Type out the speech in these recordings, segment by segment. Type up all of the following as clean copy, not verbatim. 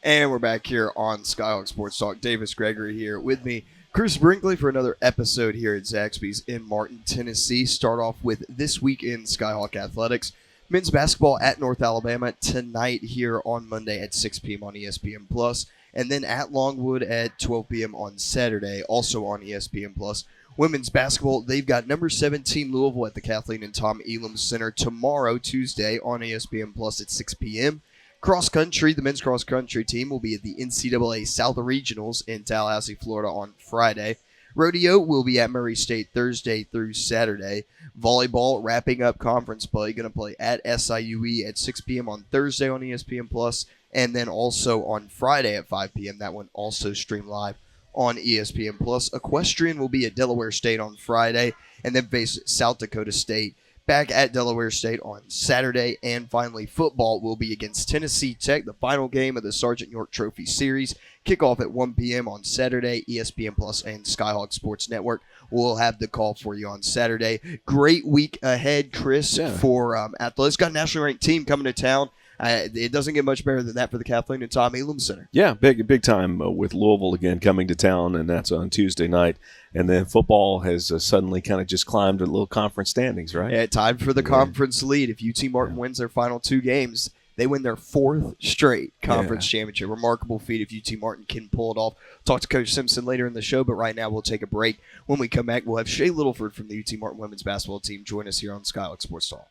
And we're back here on Skyhawk Sports Talk. Davis Gregory here with me, Chris Brinkley, for another episode here at Zaxby's in Martin, Tennessee. Start off with this week in Skyhawk Athletics. Men's basketball at North Alabama tonight here on Monday at 6 p.m. on ESPN+. And then at Longwood at 12 p.m. on Saturday, also on ESPN+. Women's basketball, they've got number 17 Louisville at the Kathleen and Tom Elam Center tomorrow, Tuesday, on ESPN+ at 6 p.m. Cross country, the men's cross country team will be at the NCAA South Regionals in Tallahassee, Florida on Friday. Rodeo will be at Murray State Thursday through Saturday. Volleyball wrapping up conference play, going to play at SIUE at 6 p.m. on Thursday on ESPN+, and then also on Friday at 5 p.m. That one also streamed live on ESPN+. Equestrian will be at Delaware State on Friday, and then face South Dakota State back at Delaware State on Saturday. And finally, football will be against Tennessee Tech, the final game of the Sergeant York Trophy Series. Kickoff at 1 p.m. on Saturday. ESPN Plus and Skyhawk Sports Network will have the call for you on Saturday. Great week ahead, Chris, for athletics. Got a nationally ranked team coming to town. It doesn't get much better than that for the Kathleen and Tom Elam Center. Yeah, big time with Louisville again coming to town, and that's on Tuesday night. And then football has suddenly kind of just climbed a little conference standings, right? Yeah, tied for the conference lead. If UT Martin wins their final two games, they win their fourth straight conference championship. Remarkable feat if UT Martin can pull it off. Talk to Coach Simpson later in the show, but right now we'll take a break. When we come back, we'll have Shae Littleford from the UT Martin women's basketball team join us here on Skyhawk Sports Talk.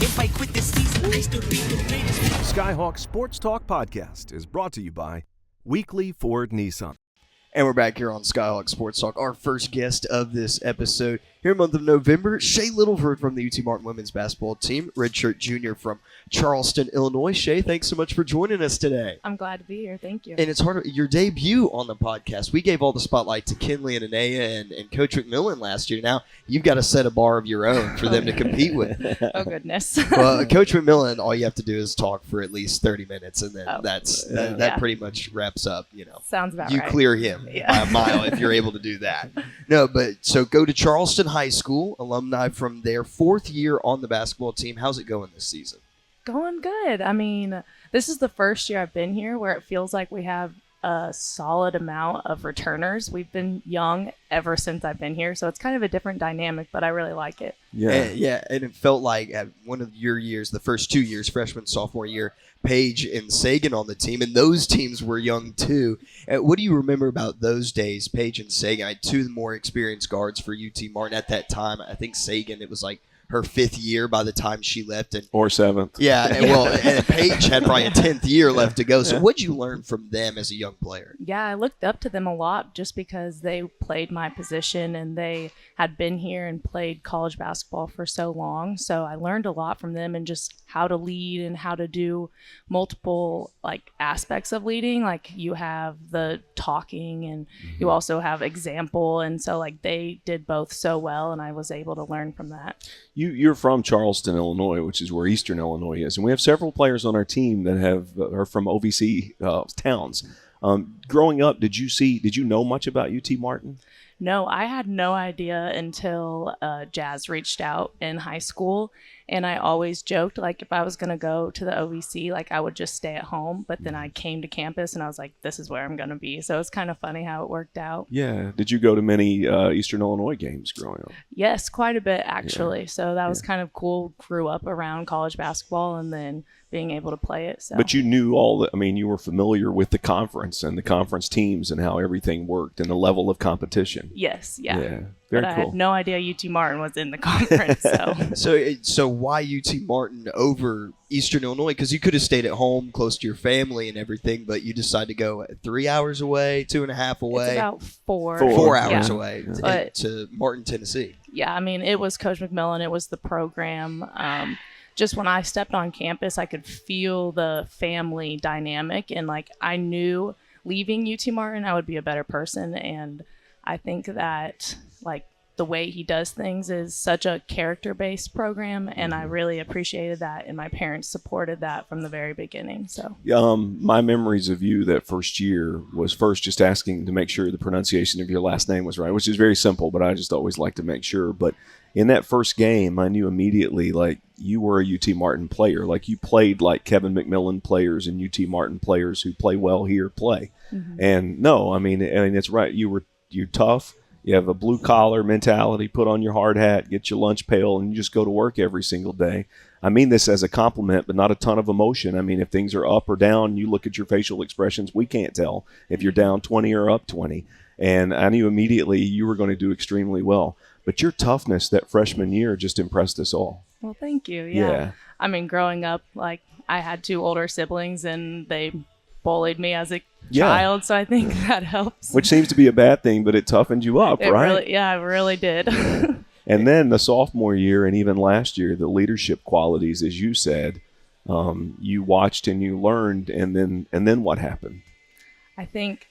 If I quit this season, they still be the greatest. Skyhawk Sports Talk Podcast is brought to you by Weekly Ford Nissan. And we're back here on Skyhawk Sports Talk. Our first guest of this episode here in the month of November, Shae Littleford from the UT Martin women's basketball team, redshirt junior from Charleston, Illinois. Shae, thanks so much for joining us today. I'm glad to be here. Thank you. And it's your debut on the podcast. We gave all the spotlight to Kinley and Anaya and Coach McMillan last year. Now you've got to set a bar of your own for them to compete with. Oh, goodness. Well, Coach McMillan, all you have to do is talk for at least 30 minutes, and then that pretty much wraps up. Sounds about right. You clear him by a mile if you're able to do that. No, but so go to Charleston High School, alumni from their fourth year on the basketball team. How's it going this season? Going good. I mean, this is the first year I've been here where it feels like we have a solid amount of returners. We've been young ever since I've been here, so it's kind of a different dynamic, but I really like it. And it felt like at one of your years, the first 2 years, freshman, sophomore year, Paige and Sagan on the team, and those teams were young too. What do you remember about those days, Paige and Sagan? I had two of the more experienced guards for UT Martin at that time. I think Sagan, it was like her fifth year by the time she left. Or seventh. Yeah, and Paige had probably a 10th year left to go. So what'd you learn from them as a young player? Yeah, I looked up to them a lot just because they played my position and they had been here and played college basketball for so long. So I learned a lot from them and just how to lead and how to do multiple aspects of leading. Like you have the talking and you also have example. And so they did both so well, and I was able to learn from that. You're from Charleston, Illinois, which is where Eastern Illinois is, and we have several players on our team that are from OVC towns. Growing up, did you know much about UT Martin? No, I had no idea until Jazz reached out in high school, and I always joked if I was going to go to the OVC, I would just stay at home, but then I came to campus and I was like, this is where I'm going to be. So it's kind of funny how it worked out. Yeah. Did you go to many Eastern Illinois games growing up? Yes, quite a bit actually. Yeah. So that was kind of cool. Grew up around college basketball and then being able to play it. So. But you knew you were familiar with the conference and the conference teams and how everything worked and the level of competition. Yes, yeah. Very cool. I had no idea UT Martin was in the conference. So why UT Martin over Eastern Illinois? Because you could have stayed at home close to your family and everything, but you decided to go 3 hours away, 2.5 away. It's about 4 hours away to Martin, Tennessee. Yeah, I mean, it was Coach McMillan. It was the program. Just when I stepped on campus, I could feel the family dynamic. And I knew leaving UT Martin, I would be a better person. And I think that the way he does things is such a character-based program, and I really appreciated that, and my parents supported that from the very beginning. So, my memories of you that first year was first just asking to make sure the pronunciation of your last name was right, which is very simple, but I just always like to make sure. But in that first game, I knew immediately, like, you were a UT Martin player. Like, you played like Kevin McMillan players and UT Martin players who play well here play. And no, I mean, it's right. You're tough. You have a blue collar mentality. Put on your hard hat, get your lunch pail, and you just go to work every single day. I mean this as a compliment, but not a ton of emotion. I mean, if things are up or down, you look at your facial expressions. We can't tell if you're down 20 or up 20. And I knew immediately you were going to do extremely well. But your toughness that freshman year just impressed us all. Well, thank you. Yeah. I mean, growing up, like, I had 2 older siblings, and they bullied me as a child, so I think that helps. Which seems to be a bad thing, but it toughened you up, right? It really did. And then the sophomore year and even last year, the leadership qualities, as you said, you watched and you learned, and then what happened? I think,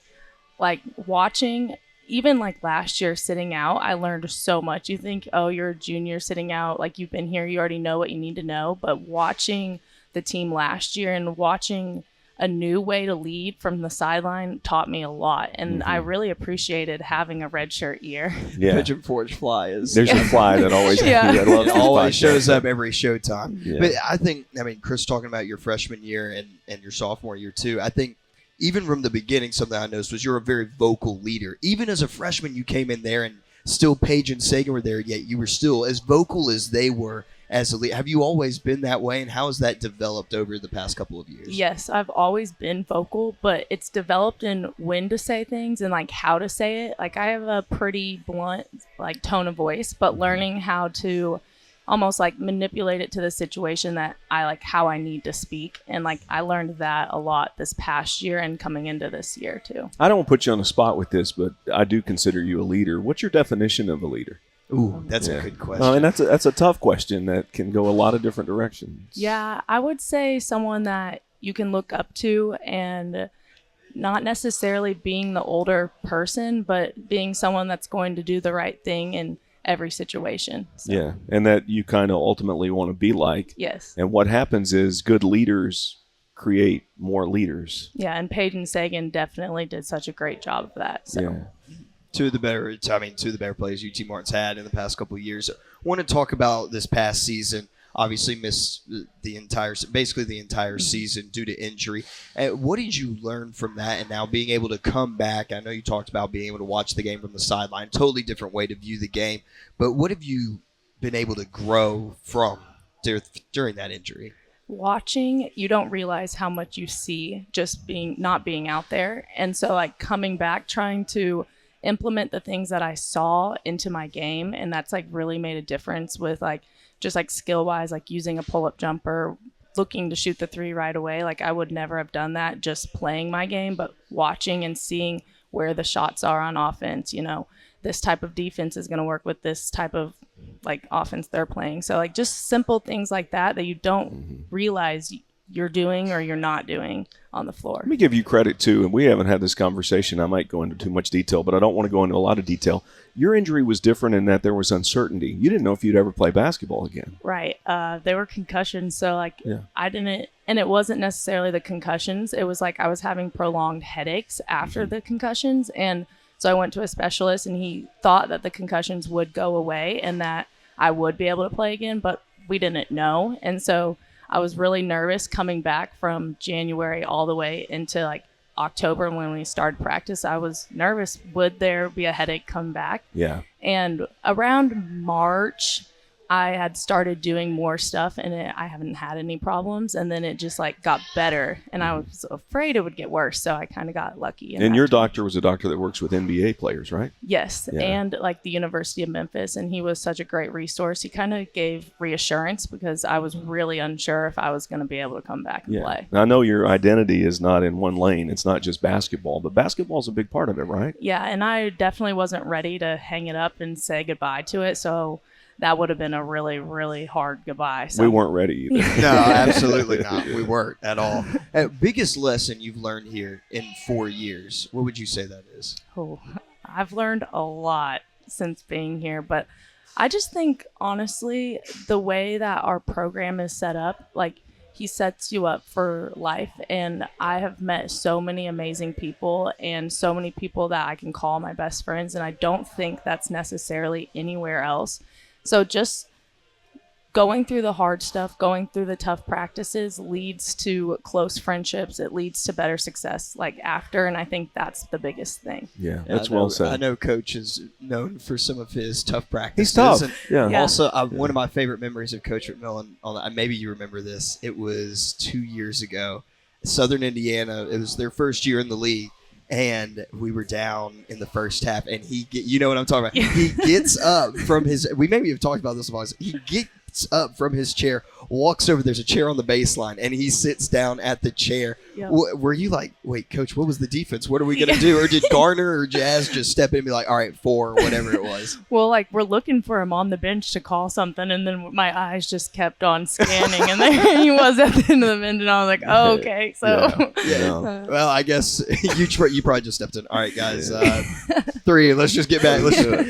like, watching, even like last year sitting out, I learned so much. You think, oh, you're a junior sitting out, like, you've been here, you already know what you need to know. But watching the team last year and watching a new way to lead from the sideline taught me a lot, and I really appreciated having a redshirt year. Yeah, Pigeon Forge Fly is. There's a fly that always it always shows up every showtime. Yeah. But I think, I mean, Chris talking about your freshman year and your sophomore year too. I think even from the beginning, something I noticed was you're a very vocal leader. Even as a freshman, you came in there and still Paige and Sagan were there, yet you were still as vocal as they were. As a leader, have you always been that way, and how has that developed over the past couple of years? Yes, I've always been vocal, but it's developed in when to say things and like how to say it. Like, I have a pretty blunt like tone of voice, but learning how to almost like manipulate it to the situation that I like, how I need to speak. And like, I learned that a lot this past year and coming into this year too. I don't want to put you on the spot with this, but I do consider you a leader. What's your definition of a leader? Ooh, that's a good question. I mean, that's a tough question that can go a lot of different directions. Yeah, I would say someone that you can look up to, and not necessarily being the older person, but being someone that's going to do the right thing in every situation. So. Yeah, and that you kind of ultimately want to be like. Yes. And what happens is good leaders create more leaders. Yeah, and Paige and Sagan definitely did such a great job of that. So. Yeah. Two of the better players UT Martin's had in the past couple of years. I want to talk about this past season. Obviously missed the entire season due to injury. What did you learn from that, and now being able to come back? I know you talked about being able to watch the game from the sideline, totally different way to view the game. But what have you been able to grow from during that injury? Watching, you don't realize how much you see just not being out there. And so like coming back, trying to implement the things that I saw into my game, and that's like really made a difference with like just like skill wise, like using a pull-up jumper, looking to shoot the 3 right away. Like, I would never have done that just playing my game, but watching and seeing where the shots are on offense. You know, this type of defense is going to work with this type of like offense they're playing. So like just simple things like that you don't realize you're doing or you're not doing on the floor. Let me give you credit too, and we haven't had this conversation. I might go into too much detail, but I don't want to go into a lot of detail. Your injury was different in that there was uncertainty. You didn't know if you'd ever play basketball again. Right. They were concussions, so like I didn't, and it wasn't necessarily the concussions. It was like I was having prolonged headaches after the concussions, and so I went to a specialist, and he thought that the concussions would go away and that I would be able to play again, but we didn't know, and so I was really nervous coming back from January all the way into like October when we started practice. I was nervous. Would there be a headache come back? Yeah. And around March, I had started doing more stuff, and I haven't had any problems. And then it just like got better, and I was afraid it would get worse. So I kind of got lucky. And your doctor was a doctor that works with NBA players, right? Yes. Yeah. And like the University of Memphis. And he was such a great resource. He kind of gave reassurance because I was really unsure if I was going to be able to come back and play. Now, I know your identity is not in one lane. It's not just basketball, but basketball is a big part of it, right? Yeah. And I definitely wasn't ready to hang it up and say goodbye to it. So that would have been a really, really hard goodbye. So. We weren't ready either. No, absolutely not. We weren't at all. Biggest lesson you've learned here in 4 years, what would you say that is? Oh, I've learned a lot since being here, but I just think, honestly, the way that our program is set up, like, he sets you up for life, and I have met so many amazing people and so many people that I can call my best friends, and I don't think that's necessarily anywhere else. So just going through the hard stuff, going through the tough practices leads to close friendships. It leads to better success like after, and I think that's the biggest thing. Yeah, that's well said. I know Coach is known for some of his tough practices. He's tough. And Yeah. Also, one of my favorite memories of Coach McMillan, maybe you remember this, it was 2 years ago. Southern Indiana, it was their first year in the league. And we were down in the first half, and you know what I'm talking about. He gets up from we maybe have talked about this a lot. He gets up from his chair, walks over. There's a chair on the baseline, and he sits down at the chair. Yep. Were you like, wait, Coach, what was the defense? What are we going to do? Or did Garner or Jazz just step in and be like, all right, 4, or whatever it was? Well, like, we're looking for him on the bench to call something, and then my eyes just kept on scanning, and there he was at the end of the bench, and I was like, oh, okay. So, Yeah. Well, I guess you probably just stepped in. All right, guys, 3. Let's just get back.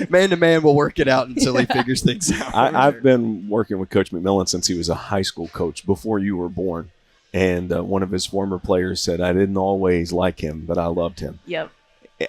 Man to man, we'll work it out until he figures things out. I've been working with Coach McMillan since he was a high school coach, before you were born. And one of his former players said, I didn't always like him, but I loved him. Yep.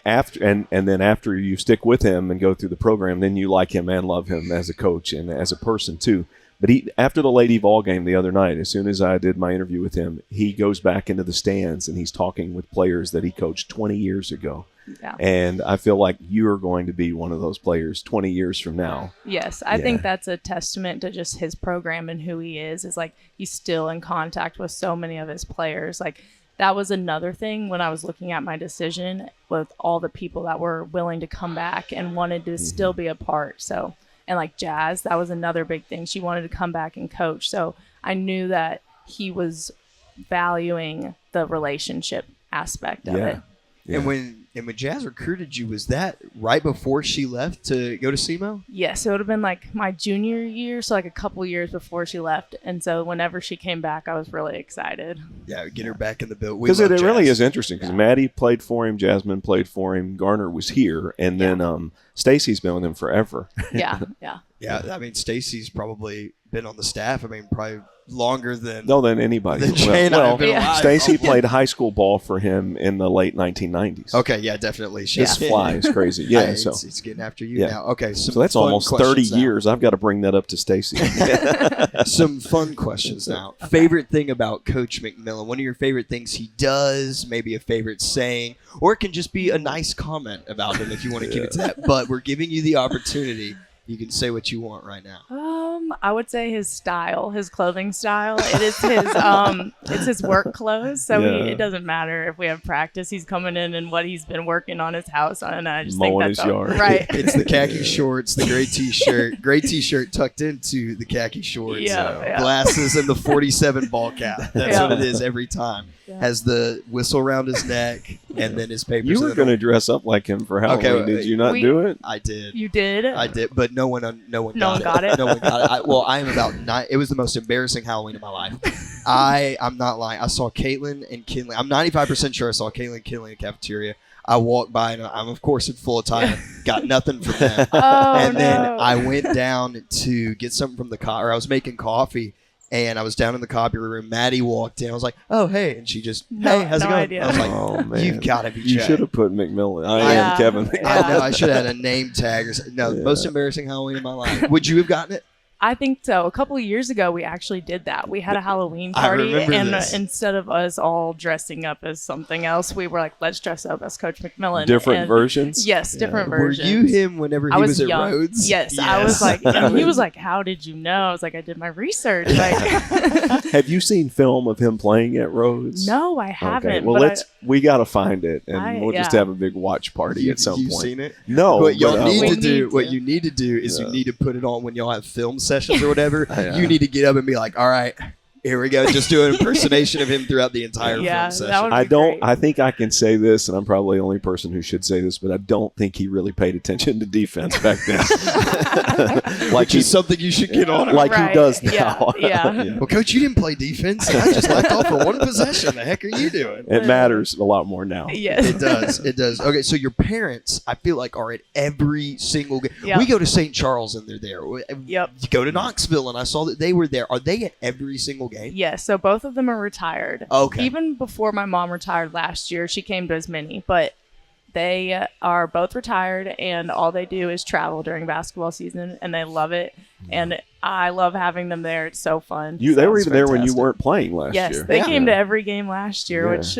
And then after you stick with him and go through the program, then you like him and love him as a coach and as a person too. But after the Lady Vol game the other night, as soon as I did my interview with him, he goes back into the stands and he's talking with players that he coached 20 years ago. Yeah. And I feel like you're going to be one of those players 20 years from now. Yes, I think that's a testament to just his program and who he is like he's still in contact with so many of his players. Like, that was another thing when I was looking at my decision with all the people that were willing to come back and wanted to still be a part. So, and like Jazz, that was another big thing. She wanted to come back and coach. So I knew that he was valuing the relationship aspect of it. Yeah. And when Jazz recruited you, was that right before she left to go to SEMO? Yeah, so it would have been like my junior year, so like a couple years before she left. And so whenever she came back, I was really excited. Yeah, get her back in the build. Because it really is interesting, because Maddie played for him, Jasmine played for him, Garner was here, and then Stacy's been with him forever. Yeah. Yeah, I mean, Stacy's probably been on the staff, probably longer than anybody. Jay and I have been alive. Stacy played high school ball for him in the late 1990s. Okay, yeah, definitely. This flies crazy. Yeah, it's getting after you now. Okay, so that's almost 30 years. I've got to bring that up to Stacy. Some fun questions now. Okay. Favorite thing about Coach McMillan? One of your favorite things he does, maybe a favorite saying, or it can just be a nice comment about him if you want to keep it to that. But we're giving you the opportunity. You can say what you want right now. I would say his style, his clothing style. It is his it's his work clothes. So it doesn't matter if we have practice. He's coming in and what he's been working on his house on, and I just mowing think that's his yard. Right. It's the khaki shorts, the gray t-shirt tucked into the khaki shorts, glasses, and the 47 ball cap. That's what it is every time. Yeah. Has the whistle around his neck and then his papers. You were going to dress up like him for Halloween. Okay, did you not do it? I did. You did? I did, but no one got it. No one got it. I am about 9. It was the most embarrassing Halloween of my life. I'm not lying. I saw Caitlin and Kinley. I'm 95% sure I saw Caitlin and Kinley in the cafeteria. I walked by and I'm of course in full attire. Got nothing from them. Then I went down to get something from the coffee. I was making coffee. And I was down in the copy room. Maddie walked in. I was like, "Oh, hey!" And she just, "Hey, how's it going?" Idea. I was like, "Oh man, you've got to be." You should have put McMillan. I am Kevin. I know. I should have had a name tag or something. No, most embarrassing Halloween of my life. Would you have gotten it? I think so. A couple of years ago, we actually did that. We had a Halloween party, and instead of us all dressing up as something else, we were like, "Let's dress up as Coach McMillan." Different versions. Yes, different versions. Were you him whenever he was at Rhodes? Yes, I was like, and he was like, "How did you know?" I was like, "I did my research." Like, have you seen film of him playing at Rhodes? No, I haven't. Okay. Well, we got to find it, and we'll just have a big watch party at some point. You've seen it? No. What you need to do is you need to put it on when y'all have film sessions or whatever. You need to get up and be like, all right, here we go. Just do an impersonation of him throughout the entire film session. That would be great. I think I can say this, and I'm probably the only person who should say this, but I don't think he really paid attention to defense back then. Which is something you should get on. Like he does now. Yeah. Well, Coach, you didn't play defense. I just left off for one possession. The heck are you doing? It matters a lot more now. Yes. It does. It does. Okay, so your parents, I feel like, are at every single game. Yep. We go to St. Charles and they're there. Yep. You go to Knoxville and I saw that they were there. Are they at every single game? Yes, so both of them are retired. Okay. Even before my mom retired last year, she came to as many, but They are both retired, and all they do is travel during basketball season, and they love it. And I love having them there. It's so fun. They were even there when you weren't playing last year. Yes, they came to every game last year, which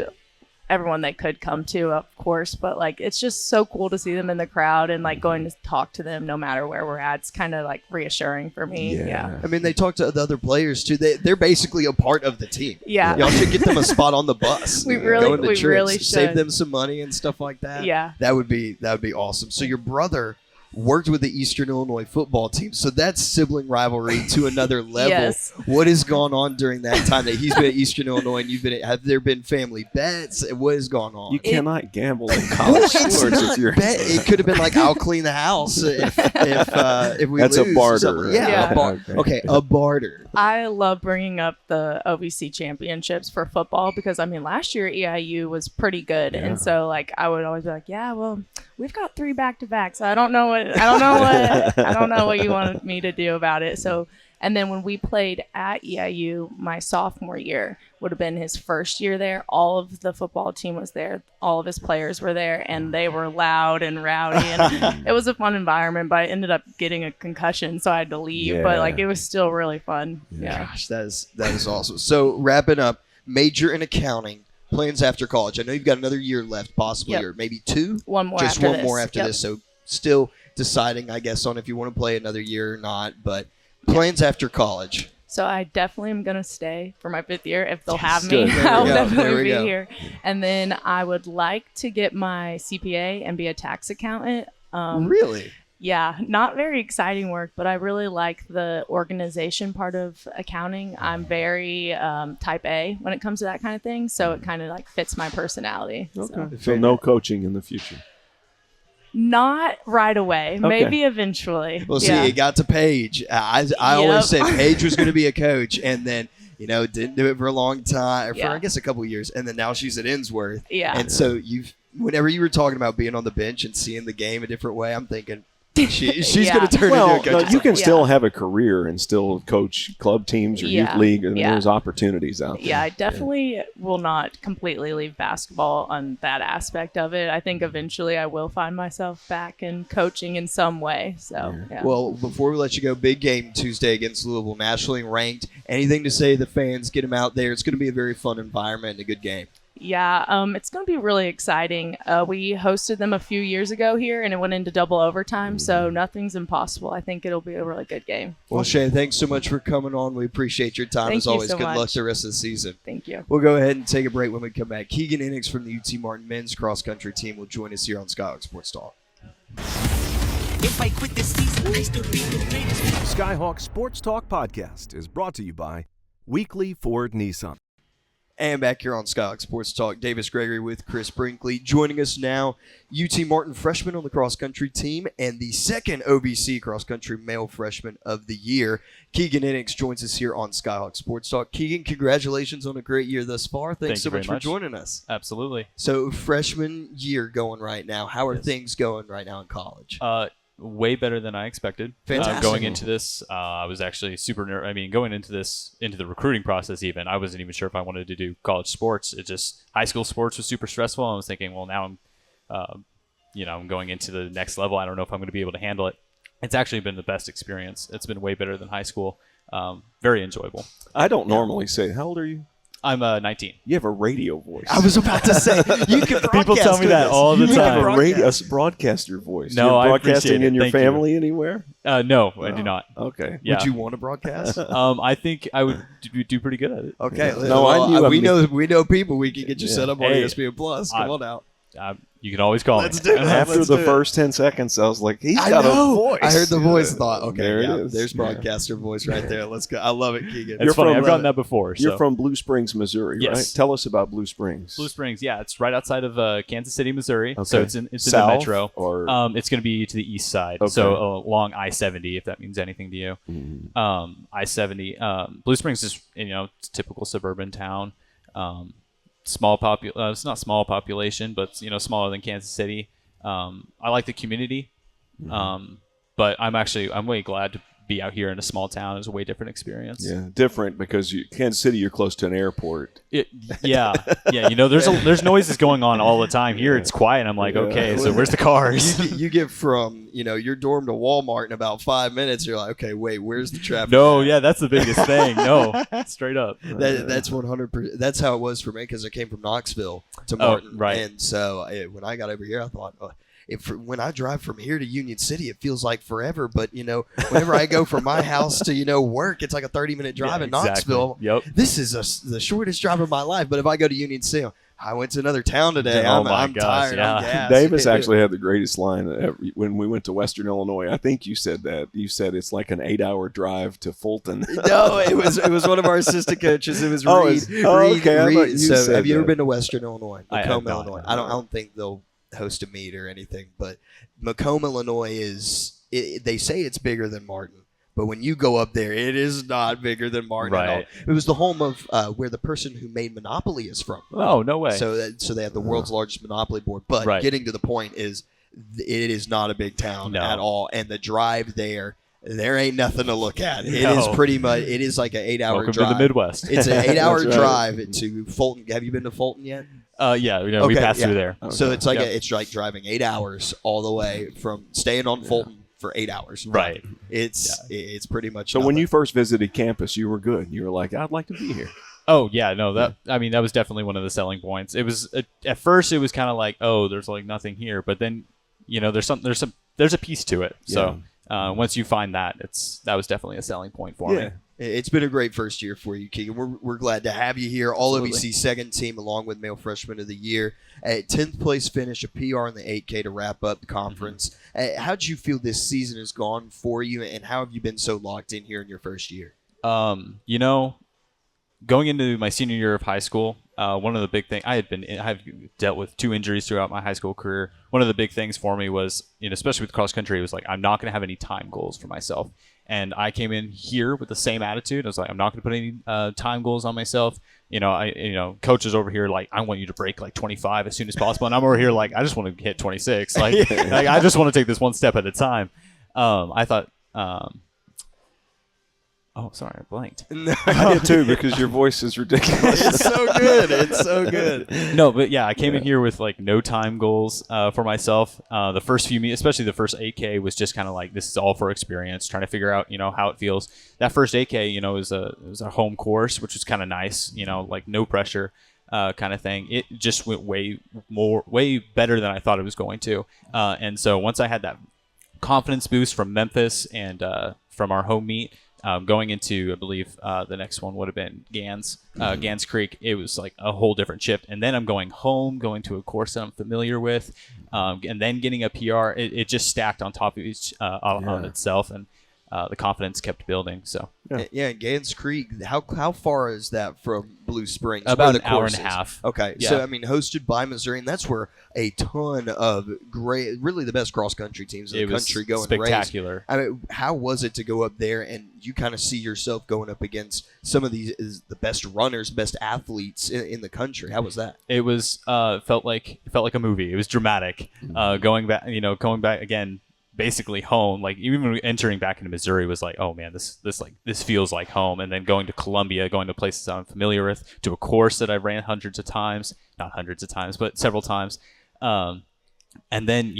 everyone they could come to, of course. But like, it's just so cool to see them in the crowd and like going to talk to them no matter where we're at. It's kind of like reassuring for me. Yeah. I mean, they talk to the other players too. They're basically a part of the team. Yeah. Y'all should get them a spot on the bus. We really should. Save them some money and stuff like that. Yeah. That would be awesome. So your brother worked with the Eastern Illinois football team, so that's sibling rivalry to another level. Yes. What has gone on during that time that he's been at Eastern Illinois and you've been at? Have there been family bets? What has gone on? You cannot gamble in college sports. It could have been like, I'll clean the house if we That's lose. a barter. Yeah. A barter. I love bringing up the OVC championships for football because, I mean, last year EIU was pretty good. And so, like, I would always be like, yeah, well, we've got 3 back-to-backs. I don't know what you wanted me to do about it. So, and then when we played at EIU, my sophomore year would have been his first year there. All of the football team was there. All of his players were there, and they were loud and rowdy. And it was a fun environment, but I ended up getting a concussion, so I had to leave. But like, it was still really fun. Yeah. Gosh, that is awesome. So wrapping up, major in accounting. Plans after college. I know you've got another year left, possibly, or maybe 2. One more. Just after one this. more after this. So still deciding, I guess, on if you want to play another year or not. But plans after college. So I definitely am going to stay for my 5th year. If they'll have me, There I'll we go. definitely be here. And then I would like to get my CPA and be a tax accountant. Really? Yeah, not very exciting work, but I really like the organization part of accounting. I'm very type A when it comes to that kind of thing, so it kind of like fits my personality. Okay. So no coaching in the future. Not right away. Maybe eventually. Well, see, it got to Paige. I always said Paige was going to be a coach, and then didn't do it for a long time, for I guess a couple of years, and then now she's at Innsworth. Yeah. And so whenever you were talking about being on the bench and seeing the game a different way, I'm thinking, she's going to turn into a coach. No, you can still have a career and still coach club teams or youth league, and there's opportunities out there. Yeah, I definitely will not completely leave basketball on that aspect of it. I think eventually I will find myself back in coaching in some way. So, Well, before we let you go, big game Tuesday against Louisville, nationally ranked. Anything to say to the fans? Get them out there. It's going to be a very fun environment and a good game. Yeah, it's going to be really exciting. We hosted them a few years ago here, and it went into double overtime, so nothing's impossible. I think it'll be a really good game. Well, Shae, thanks so much for coming on. We appreciate your time. As always, good luck the rest of the season. Thank you. We'll go ahead and take a break. When we come back, Keagan Enicks from the UT Martin men's cross-country team will join us here on Skyhawk Sports Talk. If I quit this season, I still be the greatest. Skyhawk Sports Talk podcast is brought to you by Weekly Ford Nissan. And back here on Skyhawk Sports Talk, Davis Gregory with Chris Brinkley. Joining us now, UT Martin freshman on the cross-country team and the second OVC cross-country male freshman of the year. Keagan Enicks joins us here on Skyhawk Sports Talk. Keagan, congratulations on a great year thus far. Thanks so much for joining us. Absolutely. So freshman year going right now. How are things going right now in college? Way better than I expected. Fantastic. Going into this, I was actually super nervous. I mean, going into the recruiting process even, I wasn't even sure if I wanted to do college sports. It just, high school sports was super stressful. I was thinking, well, now I'm going into the next level. I don't know if I'm going to be able to handle it. It's actually been the best experience. It's been way better than high school. Very enjoyable. I don't normally say, how old are you? I'm 19. You have a radio voice. I was about to say, you can broadcast. People tell me that all the You time. have a broadcaster voice. No, You're I broadcasting appreciate it. in your Thank you. family anywhere? No, I do not. Okay. Yeah. Would you want to broadcast? I think I would do pretty good at it. Okay. No, I knew we know people. We can get you set up on Hey, ESPN Plus. Come on out. You can always call Let's me. do it. After Let's the do it. first 10 seconds, I was like, he's I got know. a voice. I heard the voice and thought, okay, There it is. there's broadcaster voice right there. Let's go. I love it, Keagan. It's funny. from, I've gotten that before. You're so. from Blue Springs, Missouri, Yes. right? Tell us about Blue Springs. Blue Springs, yeah, it's right outside of Kansas City, Missouri. Okay. So it's in the South metro. or- it's going to be to the east side, Okay. so along I-70, if that means anything to you. I-70. Blue Springs is it's a typical suburban town. Small it's not small population, but smaller than Kansas City. I like the community, but I'm way glad to be out here in a small town is a way different experience. Yeah, different because Kansas City, you're close to an airport. Yeah. There's noises going on all the time. Here it's quiet. I'm like, okay, so where's the cars? You get from your dorm to Walmart in about 5 minutes. You're like, okay, wait, where's the traffic? No, yeah, that's the biggest thing. No, straight up. That's 100%. That's how it was for me because I came from Knoxville to Martin, right. And so when I got over here, I thought, when I drive from here to Union City, it feels like forever. But whenever I go from my house to work, it's like a 30-minute drive in Knoxville. Yep. This is the shortest drive of my life. But if I go to Union City, I went to another town today. Oh my I'm gosh, tired. yeah. I'm gassed. Davis actually had the greatest line when we went to Western Illinois. I think you said that. You said it's like an 8-hour drive to Fulton. No, it was one of our assistant coaches. It was Reed. Okay. I thought you So said have you ever that. been to Western Illinois? I have Macomb, not. Illinois. I don't think they'll host a meet or anything, but Macomb, Illinois they say it's bigger than Martin, but when you go up there, it is not bigger than Martin at all. Right. It was the home of where the person who made Monopoly is from. Oh, no way. So they have the world's largest Monopoly board. But Right. getting to the point is, it is not a big town No. at all, and the drive there ain't nothing to look at. It No. is pretty much. It is like an 8-hour Welcome drive. to the Midwest. It's an 8-hour That's right. drive to Fulton. Have you been to Fulton yet? Yeah, we passed through there. So it's like Yeah. it's like driving 8 hours all the way from staying on Fulton for 8 hours. Right. It's pretty much. So when nothing. you first visited campus, you were good. You were like, I'd like to be here. Oh yeah, no, that was definitely one of the selling points. It was at first it was kind of like, oh, there's like nothing here, but then there's a piece to it. So once you find that, that was definitely a selling point for me. It's been a great first year for you, Keagan. We're glad to have you here. All Absolutely. OVC second team, along with male freshman of the year. At 10th place finish, a PR in the 8K to wrap up the conference. How did you feel this season has gone for you, and how have you been so locked in here in your first year? Going into my senior year of high school, one of the big things I've dealt with 2 injuries throughout my high school career. One of the big things for me was, especially with cross country, it was like I'm not going to have any time goals for myself. And I came in here with the same attitude. I was like, I'm not going to put any time goals on myself. Coaches over here like, I want you to break like 25 as soon as possible, and I'm over here like, I just want to hit 26. Like, like I just want to take this one step at a time. I thought. Oh, sorry, I blanked. I did too, because your voice is ridiculous. It's so good. It's so good. No, but yeah, I came in here with like no time goals for myself. The first few meets, especially the first 8K, was just kind of like, this is all for experience, trying to figure out how it feels. That first 8K, it was a home course, which was kind of nice. Like no pressure kind of thing. It just went way better than I thought it was going to. And so once I had that confidence boost from Memphis and from our home meet. Going into, I believe, the next one would have been Gans Creek. It was like a whole different shift. And then I'm going home, going to a course that I'm familiar with, and then getting a PR. It just stacked on top of each on itself, and the confidence kept building. So Yeah, Gans Creek. How far is that from Blue Springs? about Where an hour and a half. Okay, Yeah. so I mean, hosted by Missouri, and that's where a ton of great, really the best cross country teams in It the was country go and spectacular. race. I mean, how was it to go up there and you kind of see yourself going up against some of the best runners, best athletes in the country? How was that? It was felt like a movie. It was dramatic. Going back again, basically home. Like even entering back into Missouri was like, oh man, this feels like home. And then going to Columbia, going to places I'm familiar with, to a course that I ran not hundreds of times, but several times. And then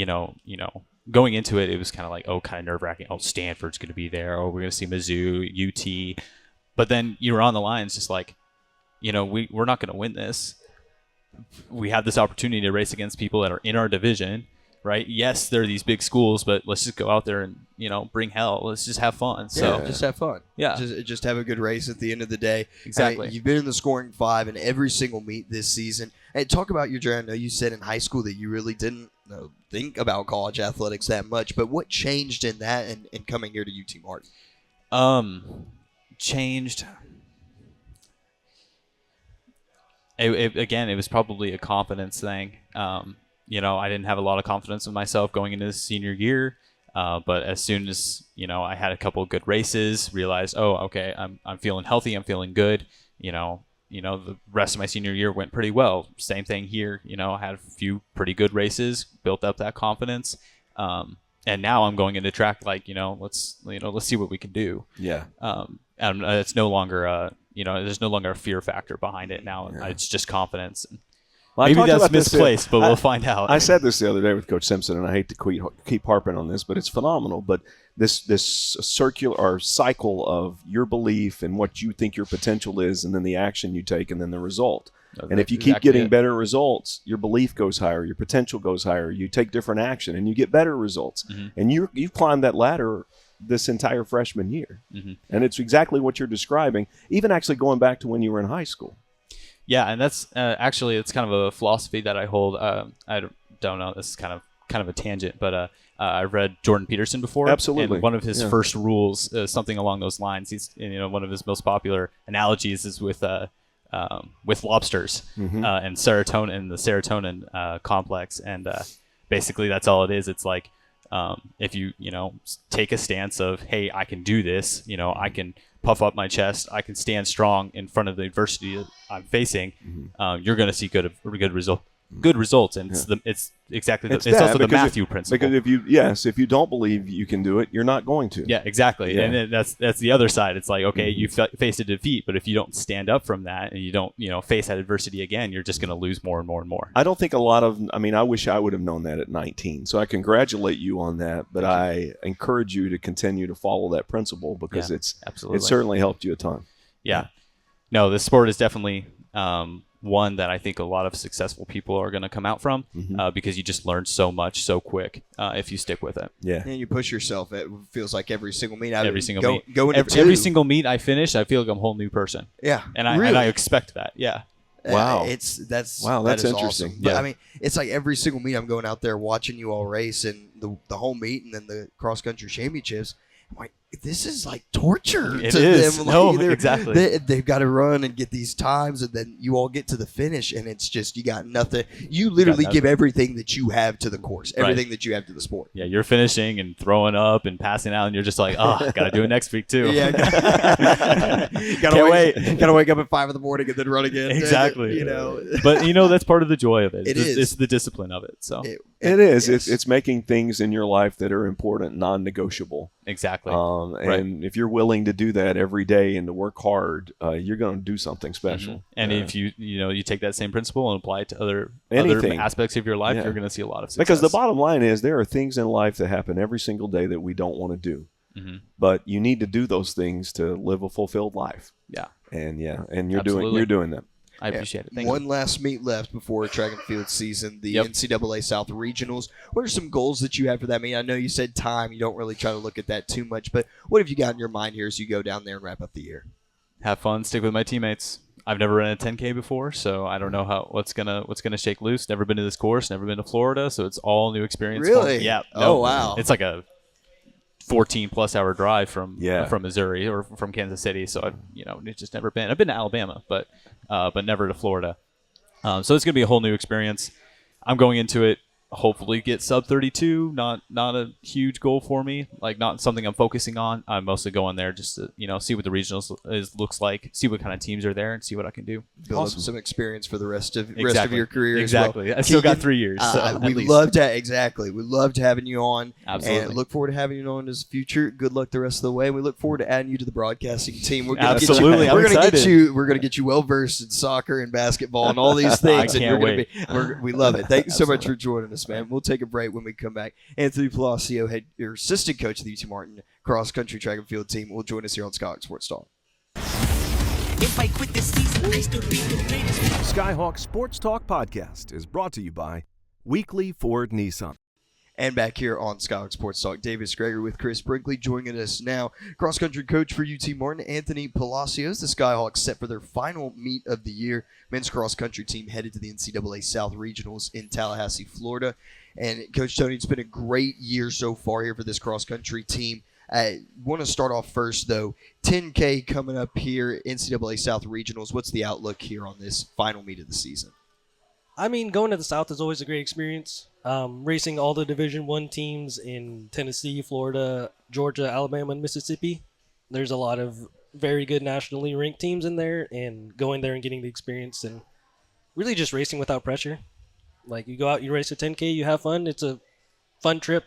going into it, it was kind of like, kind of nerve wracking. Oh, Stanford's going to be there. Oh, we're going to see Mizzou, UT. But then you were on the line. It's just like, we're not going to win this. We have this opportunity to race against people that are in our division, right? Yes, there are these big schools, but let's just go out there and, bring hell. Let's just have fun. So Just have fun. Yeah. Just have a good race at the end of the day. Exactly. You've been in the scoring 5 in every single meet this season. And talk about your journey. I know you said in high school that you really didn't think about college athletics that much, but what changed in that and coming here to UT Martin? Changed. It was probably a confidence thing. I didn't have a lot of confidence in myself going into the senior year. But as soon as, I had a couple of good races, realized, okay, I'm feeling healthy. I'm feeling good. The rest of my senior year went pretty well. Same thing here. I had a few pretty good races, built up that confidence. and now I'm going into track like, let's see what we can do. Yeah. And it's no longer there's no longer a fear factor behind it now. Yeah. It's just confidence. Well, Maybe I talked that's about this misplaced, but we'll find out. I said this the other day with Coach Simpson, and I hate to keep harping on this, but it's phenomenal. But this circular or cycle of your belief and what you think your potential is, and then the action you take, and then the result. And if you keep getting better results, your belief goes higher, your potential goes higher. You take different action, and you get better results. Mm-hmm. And you've climbed that ladder this entire freshman year, and it's exactly what you're describing. Even actually going back to when you were in high school. Yeah, and that's actually it's kind of a philosophy that I hold. I don't know. This is kind of a tangent, but I read Jordan Peterson before. Absolutely. And one of his first rules is something along those lines. He's one of his most popular analogies is with lobsters and serotonin and the serotonin complex, and basically that's all it is. It's like if you take a stance of, hey, I can do this. I can puff up my chest. I can stand strong in front of the adversity that I'm facing. You're going to see good results, and it's exactly it's also the Matthew principle. Because if you don't believe you can do it, you're not going to. Yeah, exactly. Yeah. And then that's the other side. It's like, okay, you faced a defeat, but if you don't stand up from that and you don't face that adversity again, you're just going to lose more and more and more. I don't think I wish I would have known that at 19. So I congratulate you on that, but I encourage you to continue to follow that principle because it certainly helped you a ton. Yeah. No, this sport is definitely one that I think a lot of successful people are going to come out from because you just learn so much so quick if you stick with it. Yeah, and you push yourself. It feels like every single meet. Every single meet I finish, I feel like I'm a whole new person. Yeah, and I expect that. Yeah. Wow. That's interesting. Awesome. But, I mean, it's like every single meet I'm going out there watching you all race and the whole meet and then the cross country championships. I'm like, this is like torture it to is. them. No, exactly. They've got to run and get these times, and then you all get to the finish, and it's just you got nothing. You literally give everything that you have to the course, everything that you have to the sport. Yeah, you're finishing and throwing up and passing out, and you're just like, got to do it next week too. Yeah, gotta wake up at 5 a.m. and then run again. Exactly. But that's part of the joy of it. It's the discipline of it. So it is. It's making things in your life that are important non-negotiable. Exactly. And if you're willing to do that every day and to work hard, you're going to do something special. And if you take that same principle and apply it to other aspects of your life, you're going to see a lot of success. Because the bottom line is there are things in life that happen every single day that we don't want to do. But you need to do those things to live a fulfilled life. Yeah. And you're doing that. I appreciate it. One last meet left before track and field season, the NCAA South Regionals. What are some goals that you have for that meet? I know you said time. You don't really try to look at that too much, but what have you got in your mind here as you go down there and wrap up the year? Have fun, stick with my teammates. I've never run a 10K before, so I don't know what's gonna shake loose. Never been to this course, never been to Florida, so it's all new experience. Really? Yeah. Oh, wow. It's like a 14+ hour drive from Missouri or from Kansas City, so it's just never been. I've been to Alabama, but never to Florida. So it's gonna be a whole new experience. I'm going into it hopefully get sub 32. Not a huge goal for me, like not something I'm focusing on. I'm mostly going there just to see what the regionals looks like, see what kind of teams are there, and see what I can do. Build up some experience for the rest of your career. Exactly. As well. I still got 3 years. So we loved having you on. Absolutely. And look forward to having you on in the future. Good luck the rest of the way. We look forward to adding you to the broadcasting team. We're gonna Absolutely. We're going to get you well versed in soccer and basketball and all these things. I can't wait. We love it. Thank you so much for joining us, man. We'll take a break. When we come back, Anthony Palacio, your assistant coach of the UT Martin cross country track and field team, will join us here on Skyhawk Sports Talk. If I quit this season, I still be the greatest. Skyhawk Sports Talk podcast is brought to you by Weekly Ford Nissan. And back here on Skyhawk Sports Talk, Davis Gregory with Chris Brinkley joining us now. Cross-country coach for UT Martin, Anthony Palacios. The Skyhawks set for their final meet of the year. Men's cross-country team headed to the NCAA South Regionals in Tallahassee, Florida. And Coach Tony, it's been a great year so far here for this cross-country team. I want to start off first, though. 10K coming up here, NCAA South Regionals. What's the outlook here on this final meet of the season? I mean, going to the South is always a great experience. Racing all the Division I teams in Tennessee, Florida, Georgia, Alabama, and Mississippi. There's a lot of very good nationally ranked teams in there, and going there and getting the experience and really just racing without pressure. Like, you go out, you race a 10K, you have fun. It's a fun trip,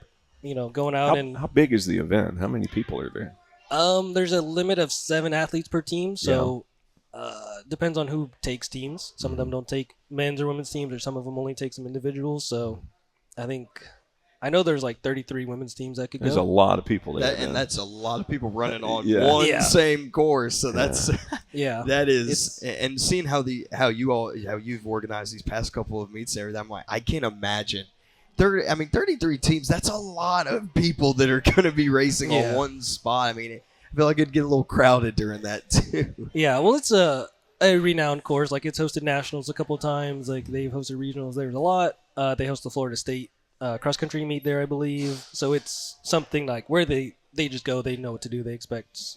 going out How big is the event? How many people are there? There's a limit of 7 athletes per team, so depends on who takes teams. Some of them don't take men's or women's teams, or some of them only take some individuals. So I know there's like 33 women's teams that could There's go. a lot of people there. And that's a lot of people running on Yeah. one Yeah. same course. So that's Yeah. that is, and seeing how you've organized these past couple of meets and everything, I'm like, I can't imagine. 33 teams. That's a lot of people that are going to be racing on one spot. I mean, I feel like it'd get a little crowded during that too. Yeah, well, it's a renowned course. Like, it's hosted nationals a couple of times. Like, they've hosted regionals. There's a lot. They host the Florida State cross country meet there, I believe. So it's something like where they just go. They know what to do. They expect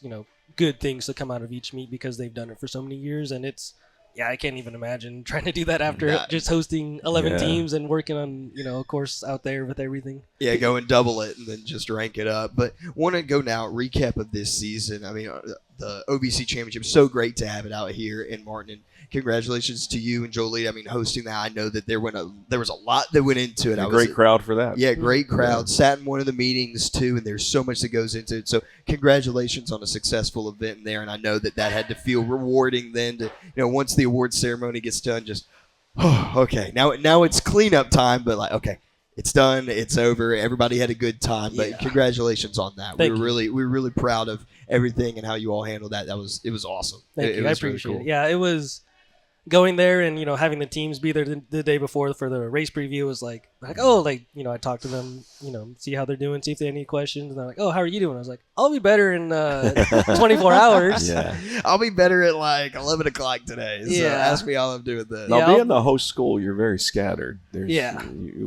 good things to come out of each meet because they've done it for so many years. And it's I can't even imagine trying to do that after just hosting 11 teams and working on a course out there with everything. Yeah, go and double it and then just rank it up. But want to go now, recap of this season. I mean, the OVC Championship, so great to have it out here in Martin. And congratulations to you and Jolie. I mean, hosting that, I know that there was a lot that went into it. A great crowd for that. Yeah, great crowd. Sat in one of the meetings too, and there's so much that goes into it. So congratulations on a successful event there. And I know that had to feel rewarding then to, once the awards ceremony gets done, just, okay, now it's cleanup time, but like, okay, it's done, it's over. Everybody had a good time, but congratulations on that. We were really proud of everything and how you all handled that. It was awesome. Thank you. It I was really appreciate cool. it. Yeah, it was going there and having the teams be there the day before for the race preview was like I talked to them, see how they're doing, see if they have any questions, and they're like, oh, how are you doing? I was like, I'll be better in 24 hours. Yeah. I'll be better at like 11 o'clock today. So ask me how I'm doing then. Now, being the host school, you're very scattered. You're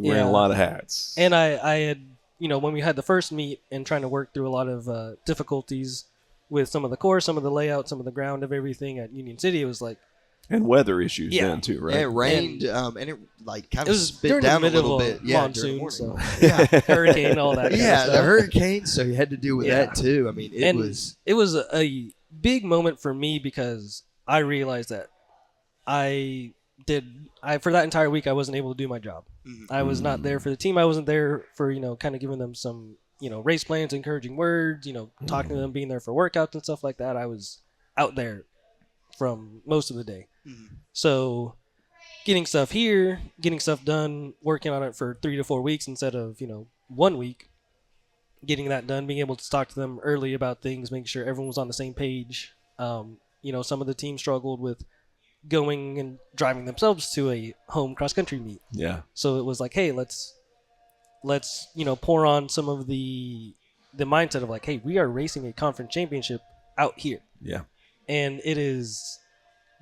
wearing a lot of hats. And I had, when we had the first meet and trying to work through a lot of difficulties with some of the course, some of the layout, some of the ground of everything at Union City, it was like, and weather issues then too, right? Yeah, it rained, and it like kind it of was spit during down the a middle little of bit. monsoon, so hurricane, all that. Yeah, kind of the hurricane, so you had to deal with that too. I mean, it was a big moment for me because I realized that for that entire week I wasn't able to do my job. Mm-hmm. I was not there for the team. I wasn't there for kind of giving them some race plans, encouraging words, talking to them, being there for workouts and stuff like that. I was out there from most of the day. Mm-hmm. So getting stuff here, getting stuff done, working on it for 3 to 4 weeks instead of 1 week, getting that done, being able to talk to them early about things, making sure everyone was on the same page. Some of the teams struggled with going and driving themselves to a home cross country meet. Yeah. So it was like, hey, let's pour on some of the mindset of like, hey, we are racing a conference championship out here. Yeah. And it is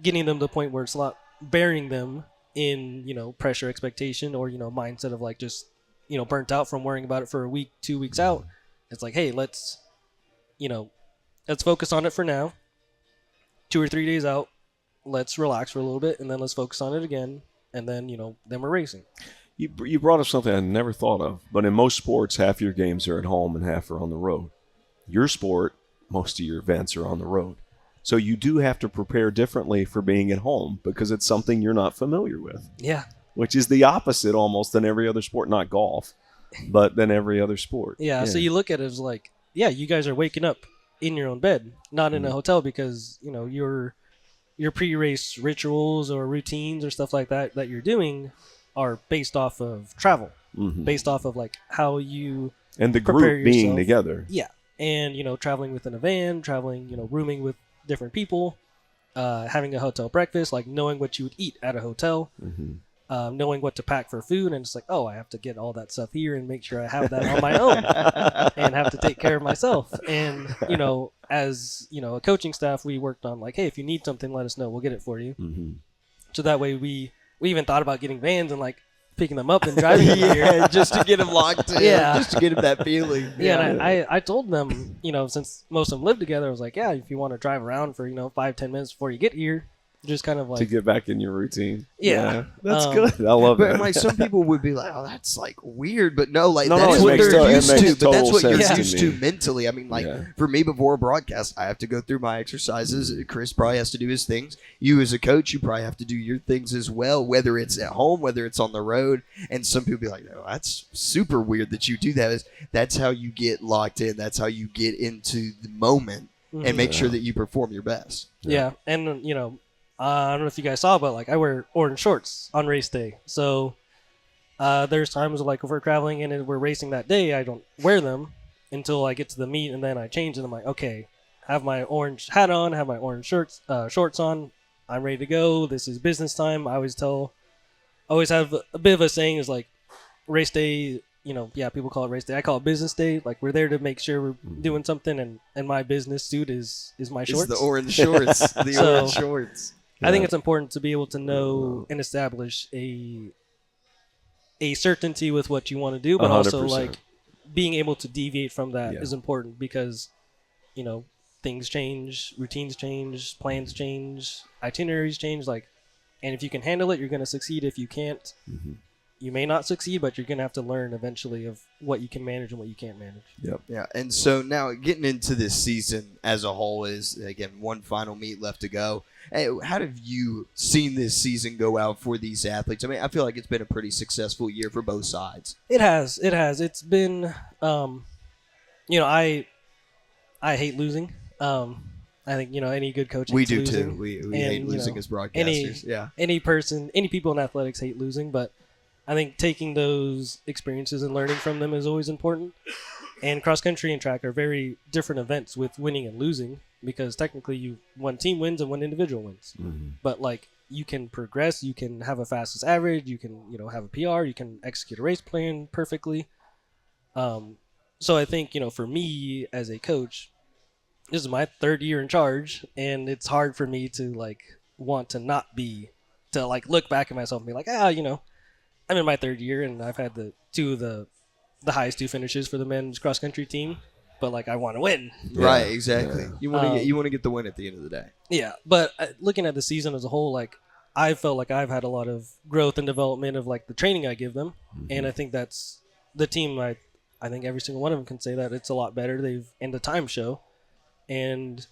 getting them to the point where it's not bearing them in, pressure, expectation, or, mindset of like just, burnt out from worrying about it for a week, 2 weeks out. It's like, hey, let's focus on it for now. 2 or 3 days out, let's relax for a little bit, and then let's focus on it again. And then, then we're racing. You brought up something I never thought of, but in most sports, half your games are at home and half are on the road. Your sport, most of your events are on the road. So you do have to prepare differently for being at home because it's something you're not familiar with. Yeah. Which is the opposite almost than every other sport, not golf, but than every other sport. Yeah, so you look at it as like, you guys are waking up in your own bed, not in a hotel because, your pre-race rituals or routines or stuff like that you're doing are based off of travel, based off of like how you and the group being together. Yeah, and traveling within a van, traveling, rooming with different people, having a hotel breakfast, like knowing what you would eat at a hotel, knowing what to pack for food, and it's like, oh, I have to get all that stuff here and make sure I have that on my own and have to take care of myself. And as a coaching staff, we worked on like, hey, if you need something, let us know, we'll get it for you. So that way we even thought about getting vans and like picking them up and driving them here just to get them locked in, just to get them that feeling. And I told them, since most of them live together, I was like, if you want to drive around for 5-10 minutes before you get here, just kind of to like get back in your routine. Yeah. That's good. I love But it. like some people would be like, "Oh, that's like weird," but no, like No, that's it what makes they're it used makes to. But that's total what you're sense to used me. to mentally. I mean, like Yeah. for me before a broadcast, I have to go through my exercises. Chris probably has to do his things. You as a coach, you probably have to do your things as well, whether it's at home, whether it's on the road. And some people be like, "No, that's super weird that you do that." That's how you get locked in. That's how you get into the moment and make sure that you perform your best. Yeah, and I don't know if you guys saw, but like I wear orange shorts on race day. So there's times like if we're traveling and we're racing that day, I don't wear them until I get to the meet, and then I change and I'm like, okay, have my orange hat on, have my orange shorts on. I'm ready to go. This is business time. I always have a bit of a saying is like race day. People call it race day. I call it business day. Like we're there to make sure we're doing something, and my business suit is my shorts. It's the orange shorts. The So- orange shorts. I think it's important to be able to know and establish a certainty with what you want to do, but also 100%. like being able to deviate from that Yeah. is important because things change, routines change, plans change, itineraries change. Like, and if you can handle it, you're going to succeed. If you can't, you may not succeed, but you're going to have to learn eventually of what you can manage and what you can't manage. Yep. Yeah, and so now getting into this season as a whole is, again, one final meet left to go. Hey, how have you seen this season go out for these athletes? I mean, I feel like it's been a pretty successful year for both sides. It has. It's been, I hate losing. I think, any good coach We hates do losing. too. We And, hate losing as broadcasters. Any people in athletics hate losing, but I think taking those experiences and learning from them is always important. And cross country and track are very different events with winning and losing because technically one team wins and one individual wins. But like you can progress, you can have a fastest average, you can have a PR, you can execute a race plan perfectly. So I think for me as a coach, this is my third year in charge, and it's hard for me to like want to not be to like look back at myself and be like, I'm in my third year and I've had the highest two finishes for the men's cross country team, but like I want to win. Right, exactly. Yeah. You want to get the win at the end of the day. Yeah, but looking at the season as a whole, like I felt like I've had a lot of growth and development of like the training I give them, and I think that's the team. I think every single one of them can say that it's a lot better. And the time show, and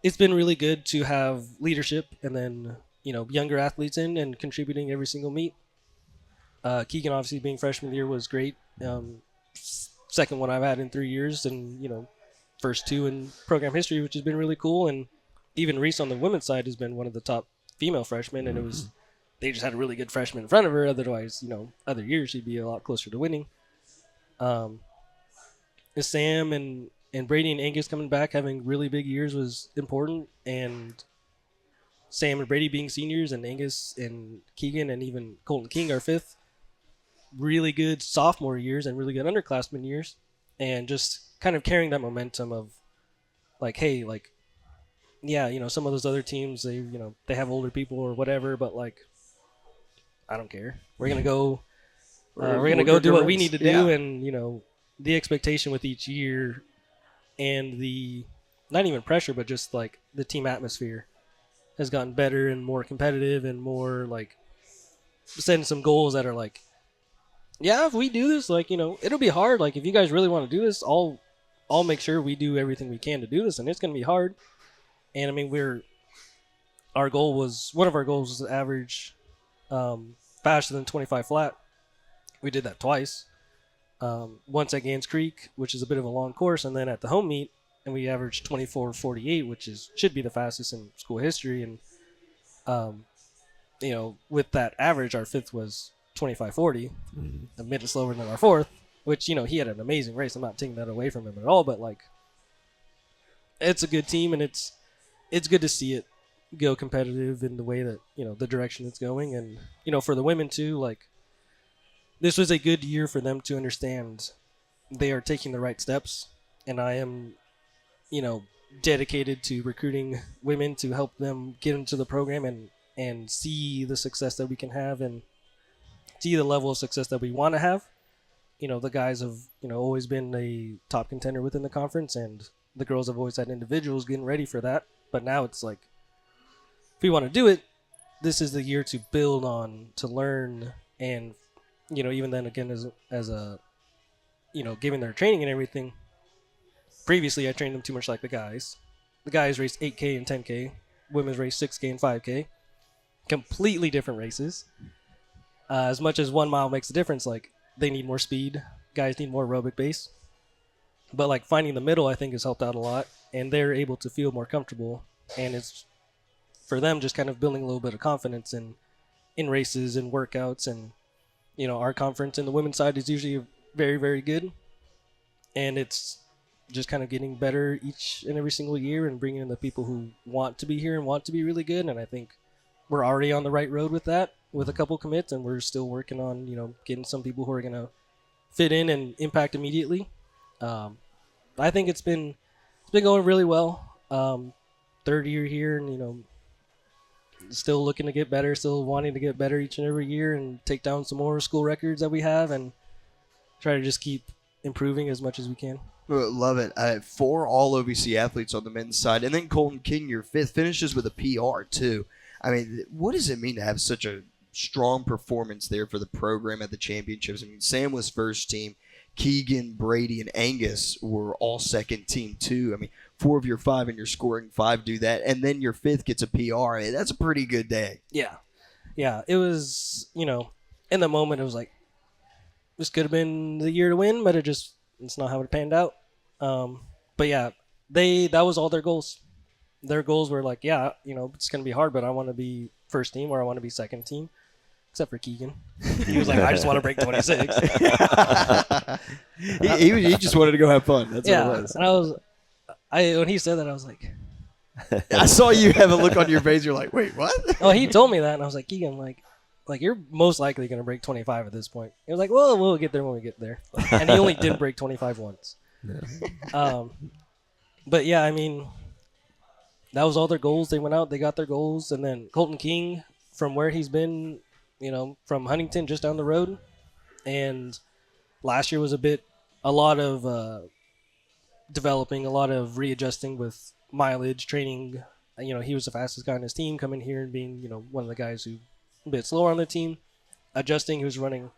it's been really good to have leadership and then younger athletes in and contributing every single meet. Keagan obviously being freshman of the year was great. Second one I've had in 3 years, and first two in program history, which has been really cool. And even Reese on the women's side has been one of the top female freshmen, and they just had a really good freshman in front of her. Otherwise, other years she'd be a lot closer to winning. Sam and Brady and Angus coming back having really big years was important, and Sam and Brady being seniors and Angus and Keagan and even Colton King are fifth. Really good sophomore years and really good underclassmen years, and just kind of carrying that momentum of like, hey, like, yeah, some of those other teams, they have older people or whatever, but like, I don't care. We're gonna go. We're gonna go do what we need to do, Yeah. and the expectation with each year, and the not even pressure, but just like the team atmosphere has gotten better and more competitive and more like setting some goals that are like, yeah, if we do this, like, it'll be hard. Like, if you guys really want to do this, I'll make sure we do everything we can to do this, and it's going to be hard. And I mean, one of our goals was to average faster than 25 flat. We did that twice. Once at Gans Creek, which is a bit of a long course, and then at the home meet, and we averaged 24:48, which should be the fastest in school history. And with that average, our fifth was 25:40, a minute slower than our fourth, which, he had an amazing race. I'm not taking that away from him at all, but like, it's a good team, and it's good to see it go competitive in the way that, the direction it's going. And, for the women too, like, this was a good year for them to understand they are taking the right steps, and I am, dedicated to recruiting women to help them get into the program and see the success that we can have and see the level of success that we want to have. The guys have, always been a top contender within the conference, and the girls have always had individuals getting ready for that. But now it's like, if we want to do it, this is the year to build on, to learn, and even then again as a giving their training and everything. Previously, I trained them too much like the guys. The guys raced 8K and 10K. Women's race 6K and 5K. Completely different races. As much as 1 mile makes a difference, like they need more speed. Guys need more aerobic base. But like finding the middle, I think, has helped out a lot, and they're able to feel more comfortable. And it's for them just kind of building a little bit of confidence in races and workouts. And our conference in the women's side is usually very, very good, and it's just kind of getting better each and every single year and bringing in the people who want to be here and want to be really good. And I think we're already on the right road with that, with a couple commits, and we're still working on, getting some people who are going to fit in and impact immediately. I think it's been going really well. 3rd year here, and, still looking to get better, still wanting to get better each and every year and take down some more school records that we have and try to just keep improving as much as we can. Love it. 4 all OVC athletes on the men's side, and then Colton King, your 5th, finishes with a PR too. I mean, what does it mean to have such a strong performance there for the program at the championships? I mean, Sam was first team. Keagan, Brady, and Angus were all second team too. I mean, 4 of your 5 and you're scoring 5 do that, and then your 5th gets a PR. That's a pretty good day. Yeah. It was, in the moment, it was like, this could have been the year to win, but it's not how it panned out. But yeah, that was all their goals. Their goals were like, it's going to be hard, but I want to be first team or I want to be second team. Except for Keagan. He was like, I just want to break 26. he just wanted to go have fun. That's what it was. And when he said that, I was like, I saw you have a look on your face. You're like, wait, what? Oh, he told me that, and I was like, Keagan, like you're most likely going to break 25 at this point. He was like, well, we'll get there when we get there. And he only did break 25 once. But yeah, I mean, that was all their goals. They went out, they got their goals, and then Colton King, from where he's been, from Huntington just down the road, and last year was a lot of developing, a lot of readjusting with mileage, training. He was the fastest guy on his team, coming here and being, one of the guys who a bit slower on the team, adjusting. He was running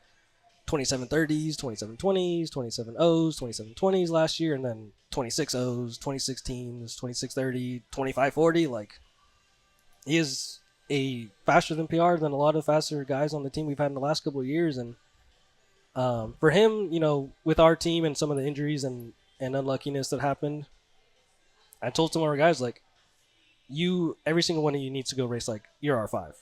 2730s, 2720s, 27Os, 2720s last year, and then 26Os, 2016s, 2630, 2540. Like, he is a faster than PR than a lot of faster guys on the team we've had in the last couple of years. And for him, with our team and some of the injuries and unluckiness that happened, I told some of our guys, like, every single one of you needs to go race like you're R5.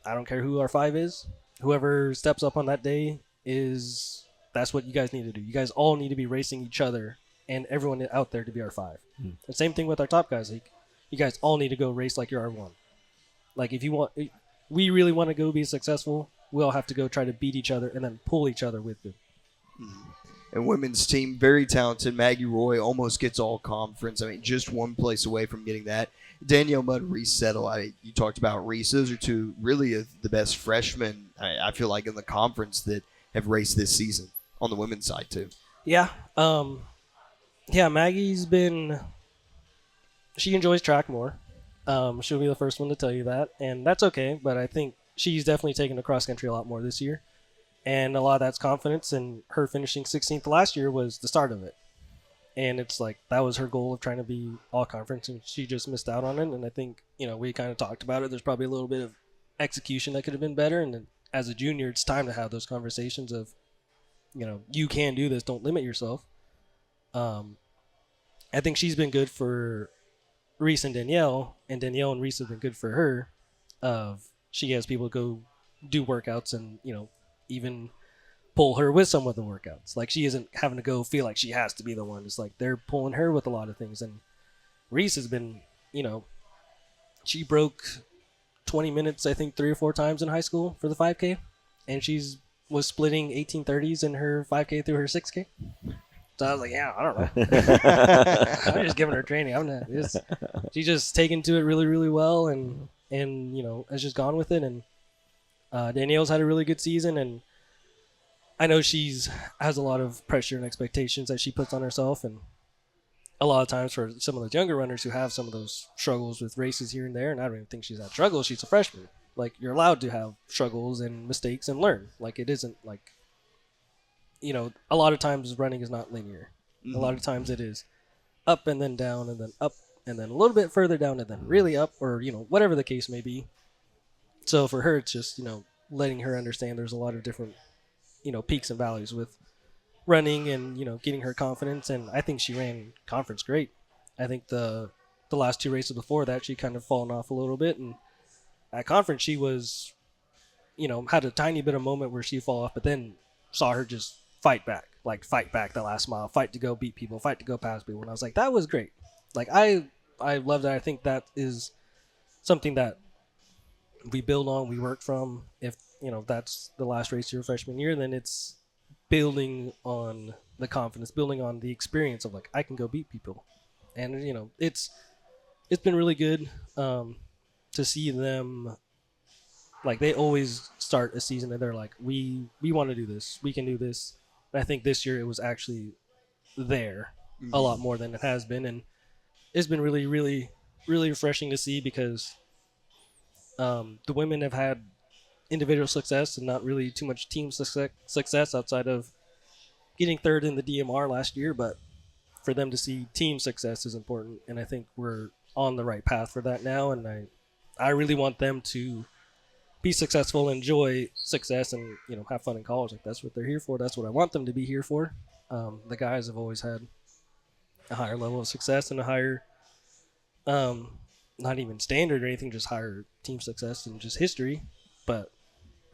I don't care who R5 is. Whoever steps up on that day that's what you guys need to do. You guys all need to be racing each other and everyone out there to be R5. The same thing with our top guys. Like, you guys all need to go race like you're R1. Like, we really want to go be successful, we all have to go try to beat each other and then pull each other with them. And women's team, very talented. Maggie Roy almost gets all conference. I mean, just one place away from getting that. Danielle Mudd, Reese Settle. You talked about Reese. Those are 2 really of the best freshmen, I feel like, in the conference that have raced this season on the women's side too. Yeah. Maggie's she enjoys track more. She'll be the first one to tell you that, and that's okay, but I think she's definitely taken to cross country a lot more this year. And a lot of that's confidence, and her finishing 16th last year was the start of it. And it's like, that was her goal of trying to be all conference, and she just missed out on it. And I think, we kind of talked about it. There's probably a little bit of execution that could have been better. And then as a junior, it's time to have those conversations of, you can do this. Don't limit yourself. I think she's been good for Reese and Danielle and Reese have been good for her. She has people go do workouts and, even pull her with some of the workouts. Like, she isn't having to go feel like she has to be the one. It's like they're pulling her with a lot of things. And Reese has been, she broke 20 minutes, I think, 3 or 4 times in high school for the 5K. And was splitting 1830s in her 5K through her 6K. So I was like, yeah, I don't know. I'm just giving her training. She's just taken to it really, really well and has just gone with it. And Danielle's had a really good season, and I know has a lot of pressure and expectations that she puts on herself, and a lot of times for some of those younger runners who have some of those struggles with races here and there, and I don't even think she's had struggles. She's a freshman. Like, you're allowed to have struggles and mistakes and learn. Like, it isn't like, a lot of times running is not linear. Mm-hmm. A lot of times it is up and then down and then up and then a little bit further down and then really up, or, whatever the case may be. So for her, it's just, letting her understand there's a lot of different, peaks and valleys with running and, getting her confidence. And I think she ran conference great. I think the last 2 races before that, she kind of fallen off a little bit. And at conference, she was, had a tiny bit of moment where she'd fall off, but then saw her just fight back the last mile, fight to go beat people, fight to go past people. And I was like, that was great. Like, I love that. I think that is something that we build on, we work from. If, that's the last race of your freshman year, then it's building on the confidence, building on the experience of, like, I can go beat people. And, it's been really good to see them. Like, they always start a season and they're like, we want to do this. We can do this. And I think this year it was actually there a lot more than it has been. And it's been really, really, really refreshing to see, because the women have had individual success and not really too much team success outside of getting third in the DMR last year. But for them to see team success is important. And I think we're on the right path for that now. And I really want them to be successful, enjoy success, and have fun in college. Like, that's what they're here for. That's what I want them to be here for. The guys have always had a higher level of success and a higher, not even standard or anything, just higher team success and just history. But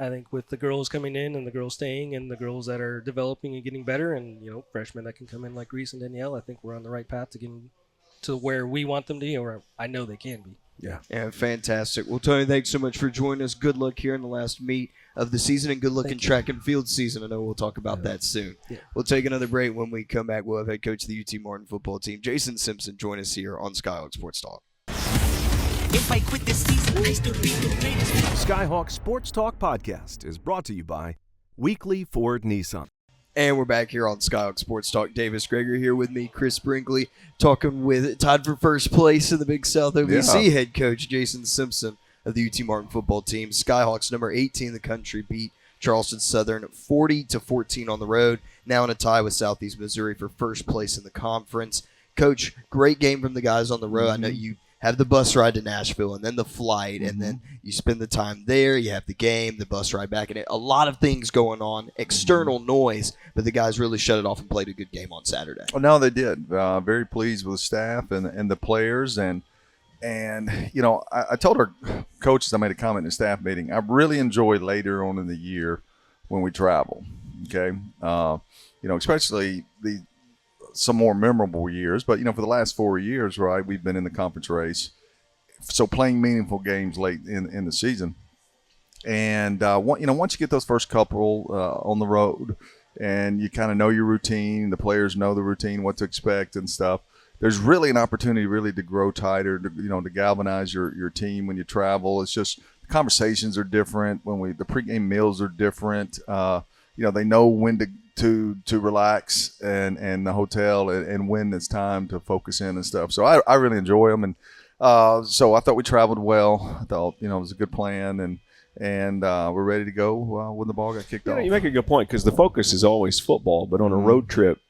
I think with the girls coming in and the girls staying and the girls that are developing and getting better, and freshmen that can come in like Reese and Danielle, I think we're on the right path to getting to where we want them to be, or I know they can be. Yeah, fantastic. Well, Tony, thanks so much for joining us. Good luck here in the last meet of the season, and good luck in track and field season. I know we'll talk about that soon. Yeah. We'll take another break. When we come back, we'll have head coach of the UT Martin football team, Jason Simpson, join us here on Skyhawk Sports Talk. If I quit this season, I still be the greatest. Skyhawk Sports Talk podcast is brought to you by Weekly Ford Nissan. And we're back here on Skyhawk Sports Talk. Davis Gregory here with me, Chris Brinkley, talking with tied for first place in the Big South OVC head coach Jason Simpson of the UT Martin football team. Skyhawks, number 18 in the country, beat Charleston Southern 40-14 on the road. Now in a tie with Southeast Missouri for first place in the conference. Coach, great game from the guys on the road. I know you have the bus ride to Nashville and then the flight, and then you spend the time there. You have the game, the bus ride back, and a lot of things going on, external noise, but the guys really shut it off and played a good game on Saturday. Oh, no, they did. Very pleased with the staff and the players. And I told our coaches, I made a comment in the staff meeting, I really enjoy later on in the year when we travel, okay? Especially some more memorable years, but for the last 4 years, right, we've been in the conference race, so playing meaningful games late in the season. And once you get those first couple on the road, and you kind of know your routine, the players know the routine, what to expect and stuff, there's really an opportunity really to grow tighter, to galvanize your team when you travel. It's just the conversations are different. The pregame meals are different. They know when to relax and the hotel and when it's time to focus in and stuff. So I really enjoy them. And so I thought we traveled well. I thought, it was a good plan, and we're ready to go when the ball got kicked off. You make a good point, because the focus is always football, but on a road trip,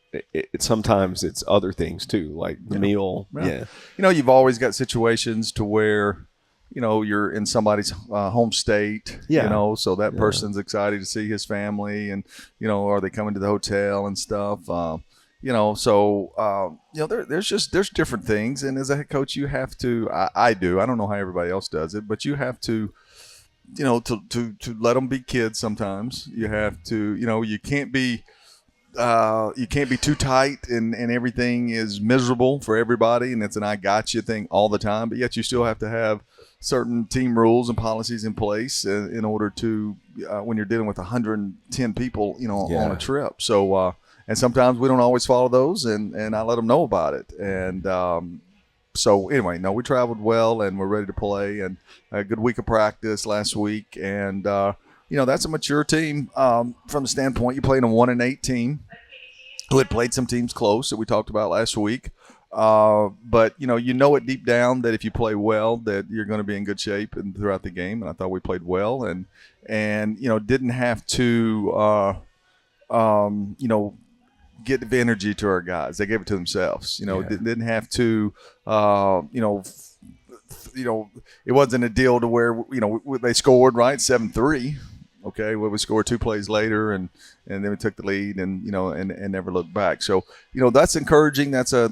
sometimes it's other things too, like the meal. Yeah. You've always got situations to where you're in somebody's home state, so that person's excited to see his family, and, are they coming to the hotel and stuff? There's different things. And as a head coach, you have to, I do, I don't know how everybody else does it, but you have to, to let them be kids sometimes. You have to, you can't be too tight and everything is miserable for everybody, and it's an I got you thing all the time, but yet you still have to have certain team rules and policies in place in order to when you're dealing with 110 people on a trip. So and sometimes we don't always follow those, and I let them know about it. And so anyway, we traveled well, and we're ready to play, and a good week of practice last week. And that's a mature team from the standpoint you're playing a 1-8 team who had played some teams close that we talked about last week. But you know it deep down that if you play well, that you're going to be in good shape and throughout the game. And I thought we played well, and didn't have to give energy to our guys. They gave it to themselves. Didn't have to it wasn't a deal to where they scored right 7-3. Okay, well, we scored 2 plays later, and then we took the lead, and never looked back. So that's encouraging. That's a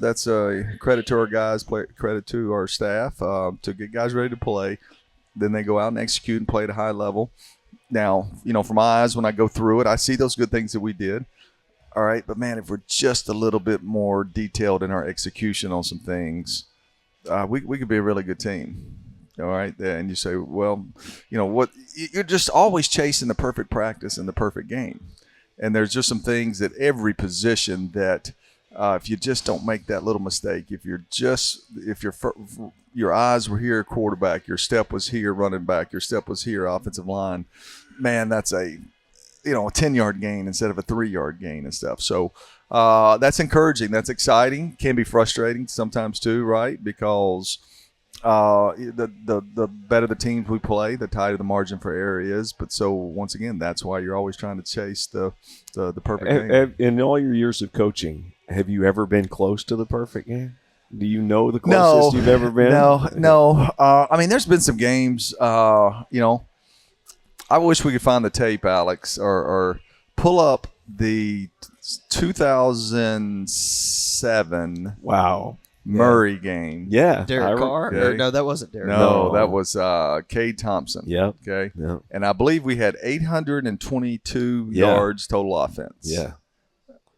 credit to our guys, credit to our staff to get guys ready to play. Then they go out and execute and play at a high level. Now, from my eyes, when I go through it, I see those good things that we did. All right, but man, if we're just a little bit more detailed in our execution on some things, we could be a really good team. All right, and you say, well, what? You're just always chasing the perfect practice and the perfect game, and there's just some things at every position that if you just don't make that little mistake, if your eyes were here, quarterback, your step was here, running back, your step was here, offensive line, man, that's a 10-yard gain instead of a 3-yard gain and stuff. So that's encouraging. That's exciting. Can be frustrating sometimes too, right? Because the better the teams we play, the tighter the margin for error is. But so once again, that's why you're always trying to chase the perfect game. In all your years of coaching, have you ever been close to the perfect game? Do you know the closest you've ever been? No. I mean, there's been some games. I wish we could find the tape, Alex, or pull up the 2007. Wow. Murray game. Yeah. Derek Carr? Okay. No, that wasn't Derek. No, that was Cade Thompson. Yep. Okay. Yep. And I believe we had 822 yards total offense. Yeah.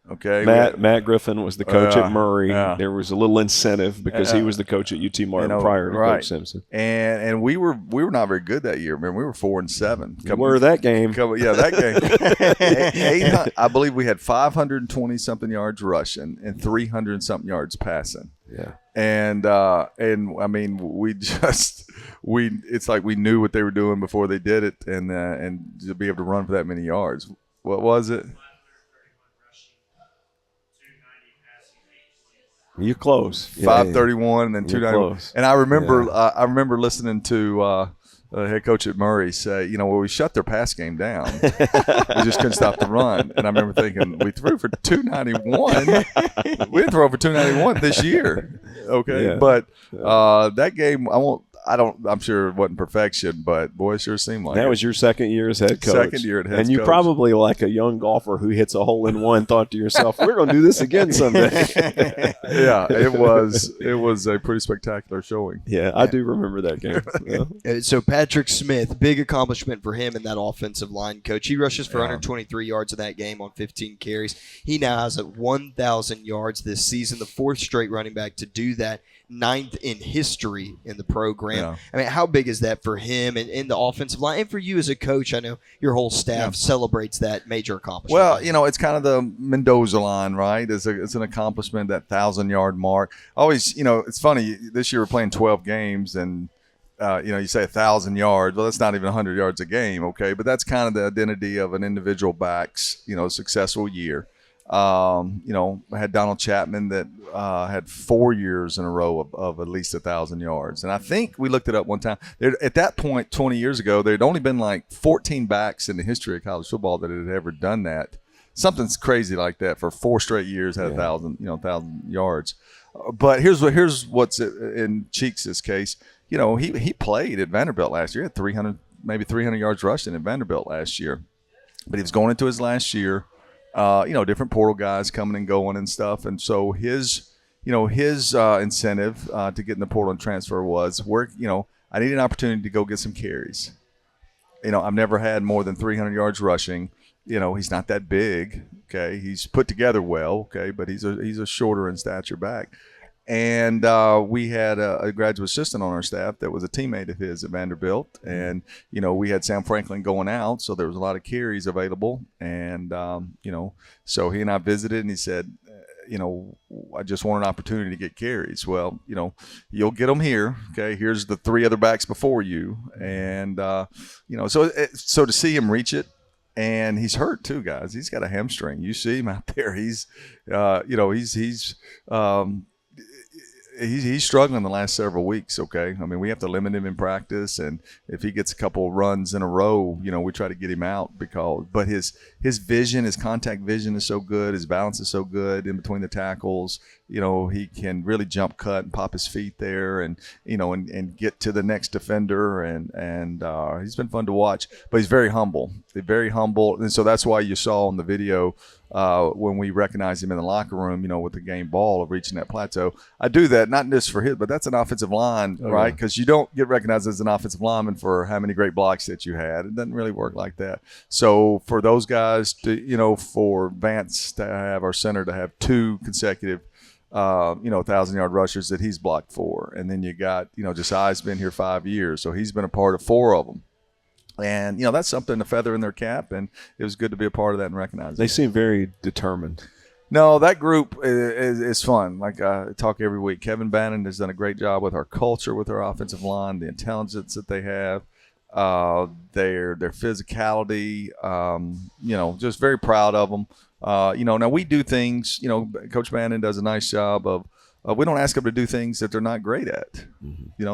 Okay. Matt Griffin was the coach at Murray. Yeah. There was a little incentive because he was the coach at UT Martin prior to Coach Simpson. And we were not very good that year. Remember, we were 4-7. Where that game? That game. I believe we had 520 something yards rushing and 300 something yards passing. Yeah. And I mean, it's like we knew what they were doing before they did it, and to be able to run for that many yards. What was it? You're close. 531 and then 291. And I remember listening to head coach at Murray say, we shut their pass game down. We just couldn't stop the run. And I remember thinking, we threw for 291. We didn't throw for 291 this year. Okay. Yeah. But that game, I'm sure it wasn't perfection, but boy, it sure seemed like that was your second year as head coach. Second year at head coach. And you probably, like a young golfer who hits a hole in one, thought to yourself, we're going to do this again someday. Yeah, it was a pretty spectacular showing. Yeah, I do remember that game. Yeah. So Patrick Smith, big accomplishment for him in that offensive line, coach. He rushes for 123 yards in that game on 15 carries. He now has 1,000 yards this season, the 4th straight running back to do that. 9th in history in the program. Yeah. I mean, how big is that for him and in the offensive line? And for you as a coach, I know your whole staff celebrates that major accomplishment. Well, it's kind of the Mendoza line, right? It's an accomplishment, that 1,000-yard mark. Always, it's funny. This year we're playing 12 games, and you say 1,000 yards. Well, that's not even 100 yards a game, okay? But that's kind of the identity of an individual back's, successful year. I had Donald Chapman that had 4 years in a row of at least 1,000 yards. And I think we looked it up one time. At that point, 20 years ago, there had only been like 14 backs in the history of college football that had ever done that. Something's crazy like that for 4 straight years, had 1,000 yards. But here's what's in Cheeks' case. He played at Vanderbilt last year. He had 300 yards rushing at Vanderbilt last year. But he was going into his last year. Different portal guys coming and going and stuff. And so his incentive to get in the portal and transfer was I need an opportunity to go get some carries. I've never had more than 300 yards rushing. He's not that big. Okay. He's put together well. Okay. But he's a shorter in stature back. And we had a graduate assistant on our staff that was a teammate of his at Vanderbilt. And, we had Sam Franklin going out, so there was a lot of carries available. And, so he and I visited, and he said, I just want an opportunity to get carries. Well, you'll get them here. Okay, here's the 3 other backs before you. And, so to see him reach it, and he's hurt too, guys. He's got a hamstring. You see him out there. He's he's struggling the last several weeks. Okay, I mean we have to limit him in practice, and if he gets a couple runs in a row, we try to get him out but his vision, his contact vision is so good, his balance is so good in between the tackles. He can really jump cut and pop his feet there, and and get to the next defender, and he's been fun to watch. But he's very humble, and so that's why you saw on the video. When we recognize him in the locker room, with the game ball of reaching that plateau. I do that not just for him, but that's an offensive line, right? Because you don't get recognized as an offensive lineman for how many great blocks that you had. It doesn't really work like that. So for those guys to, for Vance to have, our center to have 2 consecutive 1,000-yard rushers that he's blocked for. And then you got, Josiah's been here 5 years, so he's been a part of 4 of them. And, that's something to feather in their cap, and it was good to be a part of that and recognize They it. seem very determined. No, that group is fun. Like I talk every week. Kevin Bannon has done a great job with our culture, with our offensive line, the intelligence that they have, their physicality, just very proud of them. Now we do things, Coach Bannon does a nice job of, we don't ask them to do things that they're not great at.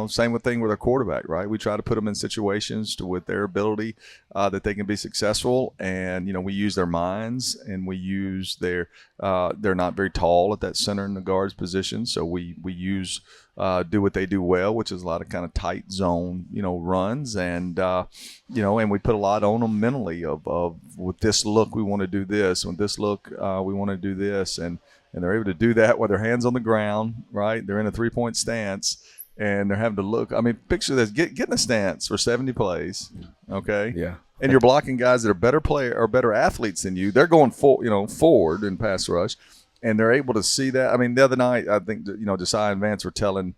Same thing with our quarterback, right? We try to put them in situations with their ability that they can be successful. And, we use their minds, and we use they're not very tall at that center and the guards position. So we use do what they do well, which is a lot of kind of tight zone, runs. And, and we put a lot on them mentally of with this look, we want to do this. With this look, we want to do this. And they're able to do that with their hands on the ground, right? They're in a 3-point stance, and they're having to look. I mean, picture this: get in a stance for 70 plays, okay? Yeah. And you're blocking guys that are better athletes than you. They're going forward in pass rush, and they're able to see that. I mean, the other night, I think Josiah and Vance were telling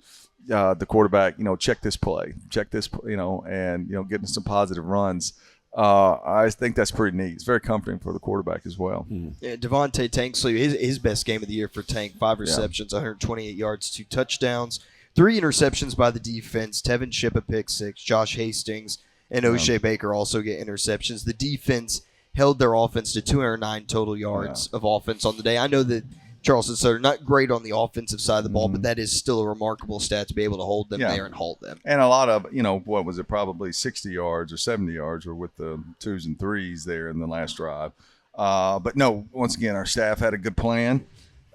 the quarterback, check this play, and getting some positive runs. I think that's pretty neat. It's very comforting for the quarterback as well. Yeah, Devontae Tanksley, his best game of the year for Tank, 5 receptions, 128 yards, 2 touchdowns, 3 interceptions by the defense. Tevin Shipp a pick 6, Josh Hastings and O'Shea Baker also get interceptions. The defense held their offense to 209 total yards of offense on the day. I know that Charleston Southern not great on the offensive side of the ball, but that is still a remarkable stat to be able to hold them there and halt them. And a lot of, what was it, probably 60 yards or 70 yards were with the 2s and 3s there in the last drive. But no, once again, our staff had a good plan,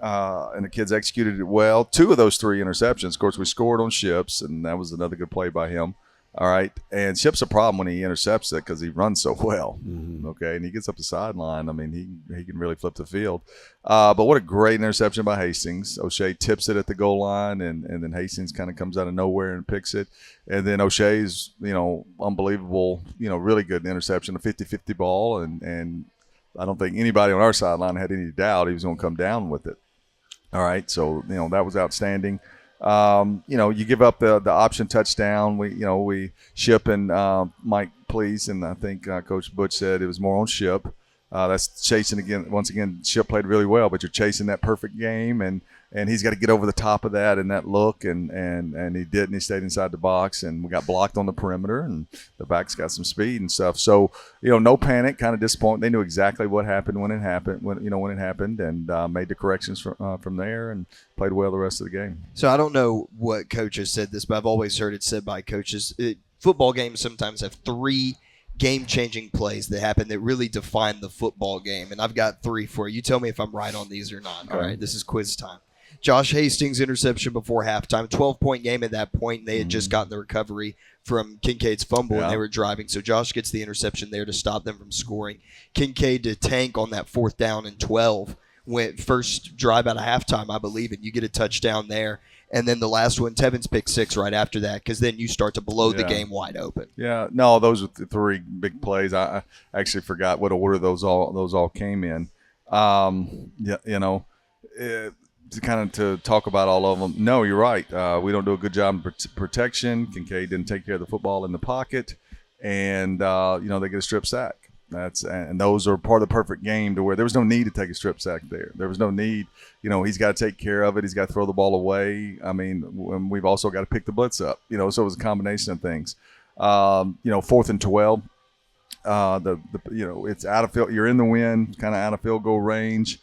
and the kids executed it well. 2 of those 3 interceptions, of course, we scored on Ships, and that was another good play by him. All right. And Ship's a problem when he intercepts it because he runs so well. Okay. And he gets up the sideline. I mean, he can really flip the field. But what a great interception by Hastings. O'Shea tips it at the goal line, and then Hastings kind of comes out of nowhere and picks it. And then O'Shea's, unbelievable, really good interception, a 50-50 ball. And I don't think anybody on our sideline had any doubt he was going to come down with it. All right. So, that was outstanding. You give up the option touchdown. We Ship and Mike Please, and I think Coach Butch said it was more on Ship. That's chasing again. Once again, Ship played really well, but you're chasing that perfect game, and he's got to get over the top of that and that look, and he did, and he stayed inside the box, and we got blocked on the perimeter, and the back's got some speed and stuff. So no panic, kind of disappointed. They knew exactly what happened when it happened, when it happened, and made the corrections from there, and played well the rest of the game. So I don't know what coaches said this, but I've always heard it said by coaches. Football games sometimes have 3 game-changing plays that happen that really define the football game, and I've got 3 for you. You tell me if I'm right on these or not. All right, this is quiz time. Josh Hastings interception before halftime, 12-point game at that point. They had just gotten the recovery from Kincaid's fumble, and they were driving. So Josh gets the interception there to stop them from scoring. Kincaid to Tank on that 4th down and 12. Went first drive out of halftime, I believe, and you get a touchdown there. And then the last one, Tevin's pick 6 right after that, because then you start to blow the game wide open. Yeah, no, those are the 3 big plays. I actually forgot what order those all came in. To kind of to talk about all of them. No, you're right. We don't do a good job in protection. Kincaid didn't take care of the football in the pocket, and they get a strip sack. And those are part of the perfect game to where there was no need to take a strip sack there. There was no need. He's got to take care of it. He's got to throw the ball away. I mean, we've also got to pick the blitz up. So it was a combination of things. 4th and 12. It's out of field. You're in the wind, kind of out of field goal range,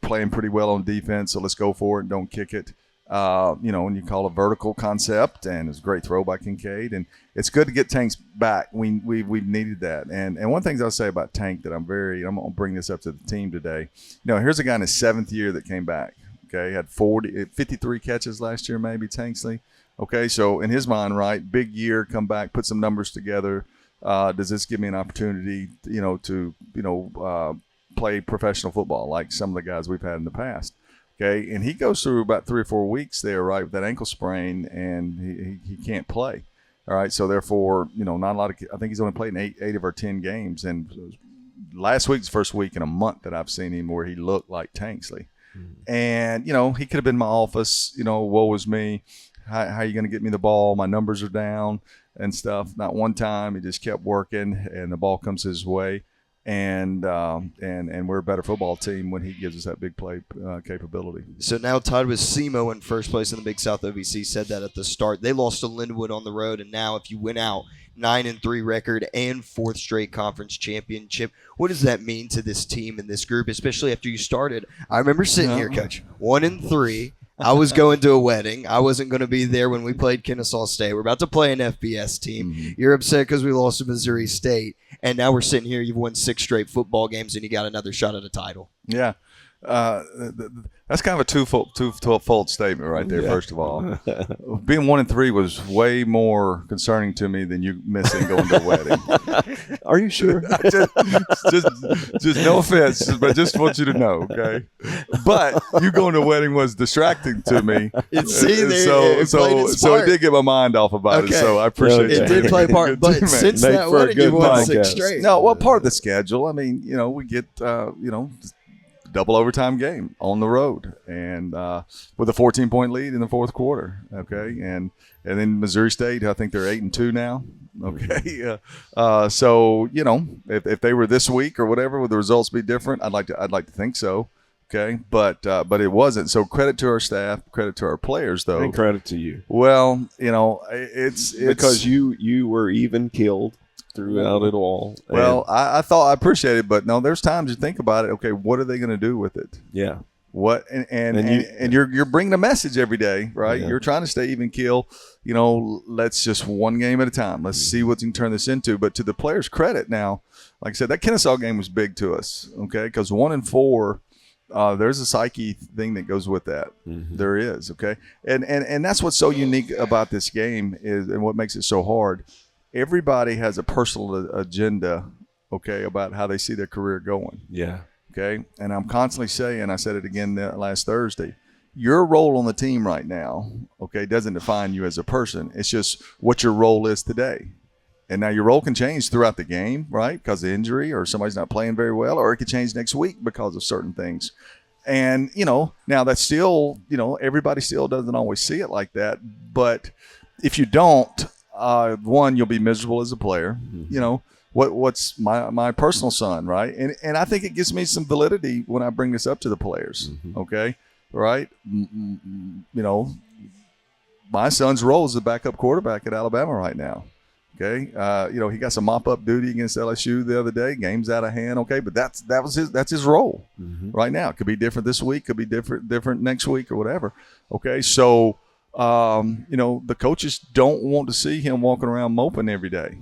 playing pretty well on defense. So let's go for it and don't kick it. And you call a vertical concept, and it's a great throw by Kincaid, and it's good to get Tank's back. We needed that, and one thing I'll say about Tank that I'm going to bring this up to the team today. Here's a guy in his 7th year that came back. Okay, he had 53 catches last year, maybe Tanksley. Okay, so in his mind, right, big year, come back, put some numbers together. Does this give me an opportunity, to play professional football like some of the guys we've had in the past? Okay, and he goes through about 3 or 4 weeks there, right, with that ankle sprain, and he can't play. All right, so therefore, not a lot of. I think he's only played in eight of our 10 games, and last week's the first week in a month that I've seen him where he looked like Tanksley. And he could have been in my office. Woe is me. How are you going to get me the ball? My numbers are down and stuff. Not one time. He just kept working, and the ball comes his way. And we're a better football team when he gives us that big play capability. So now tied with SEMO in first place in the Big South OVC. Said that at the start. They lost to Linwood on the road, and now if you win out, 9-3 record and 4th straight conference championship. What does that mean to this team and this group, especially after you started? I remember sitting here, Coach, 1-3. I was going to a wedding. I wasn't going to be there when we played Kennesaw State. We're about to play an FBS team. Mm-hmm. You're upset because we lost to Missouri State. And now we're sitting here. You've won 6 straight football games, and you got another shot at a title. Yeah. That's kind of a twofold statement right there, first of all. Being 1-3 was way more concerning to me than you missing going to a wedding. Are you sure? just no offense, but just want you to know, okay? But you going to a wedding was distracting to me. So it did get my mind off about it, so I appreciate it. It did play a part, but since that wedding, you won 6 straight. No, well, part of the schedule. I mean, we get, double overtime game on the road, and with a 14-point lead in the 4th quarter. Okay, and then Missouri State, I think they're 8-2 now. Okay, so if they were this week or whatever, would the results be different? I'd like to think so. Okay, but it wasn't. So credit to our staff, credit to our players, though, and credit to you. Well, it's because you were even killed throughout it all. Well, I thought I appreciate it, but no, there's times you think about it. Okay, what are they going to do with it? Yeah. What and you're bringing a message every day, right? Yeah. You're trying to stay even keel. Let's just one game at a time. Let's see what you can turn this into. But to the players' credit, now, like I said, that Kennesaw game was big to us. Okay, because 1-4. There's a psyche thing that goes with that. Mm-hmm. There is. Okay, and that's what's so unique about this game is, and what makes it so hard. Everybody has a personal agenda, okay, about how they see their career going. Yeah. Okay. And I'm constantly saying, I said it again last Thursday, your role on the team right now, okay, doesn't define you as a person. It's just what your role is today. And now your role can change throughout the game, right, because of injury or somebody's not playing very well, or it could change next week because of certain things. And, now that's still, everybody still doesn't always see it like that. But if you don't, one, you'll be miserable as a player. Mm-hmm. What's my personal son, right? And I think it gives me some validity when I bring this up to the players. Mm-hmm. Okay, right? My son's role is a backup quarterback at Alabama right now. Okay, he got some mop-up duty against LSU the other day. Game's out of hand. Okay, but that's his role right now. It could be different this week. Could be different next week or whatever. Okay, so. The coaches don't want to see him walking around moping every day.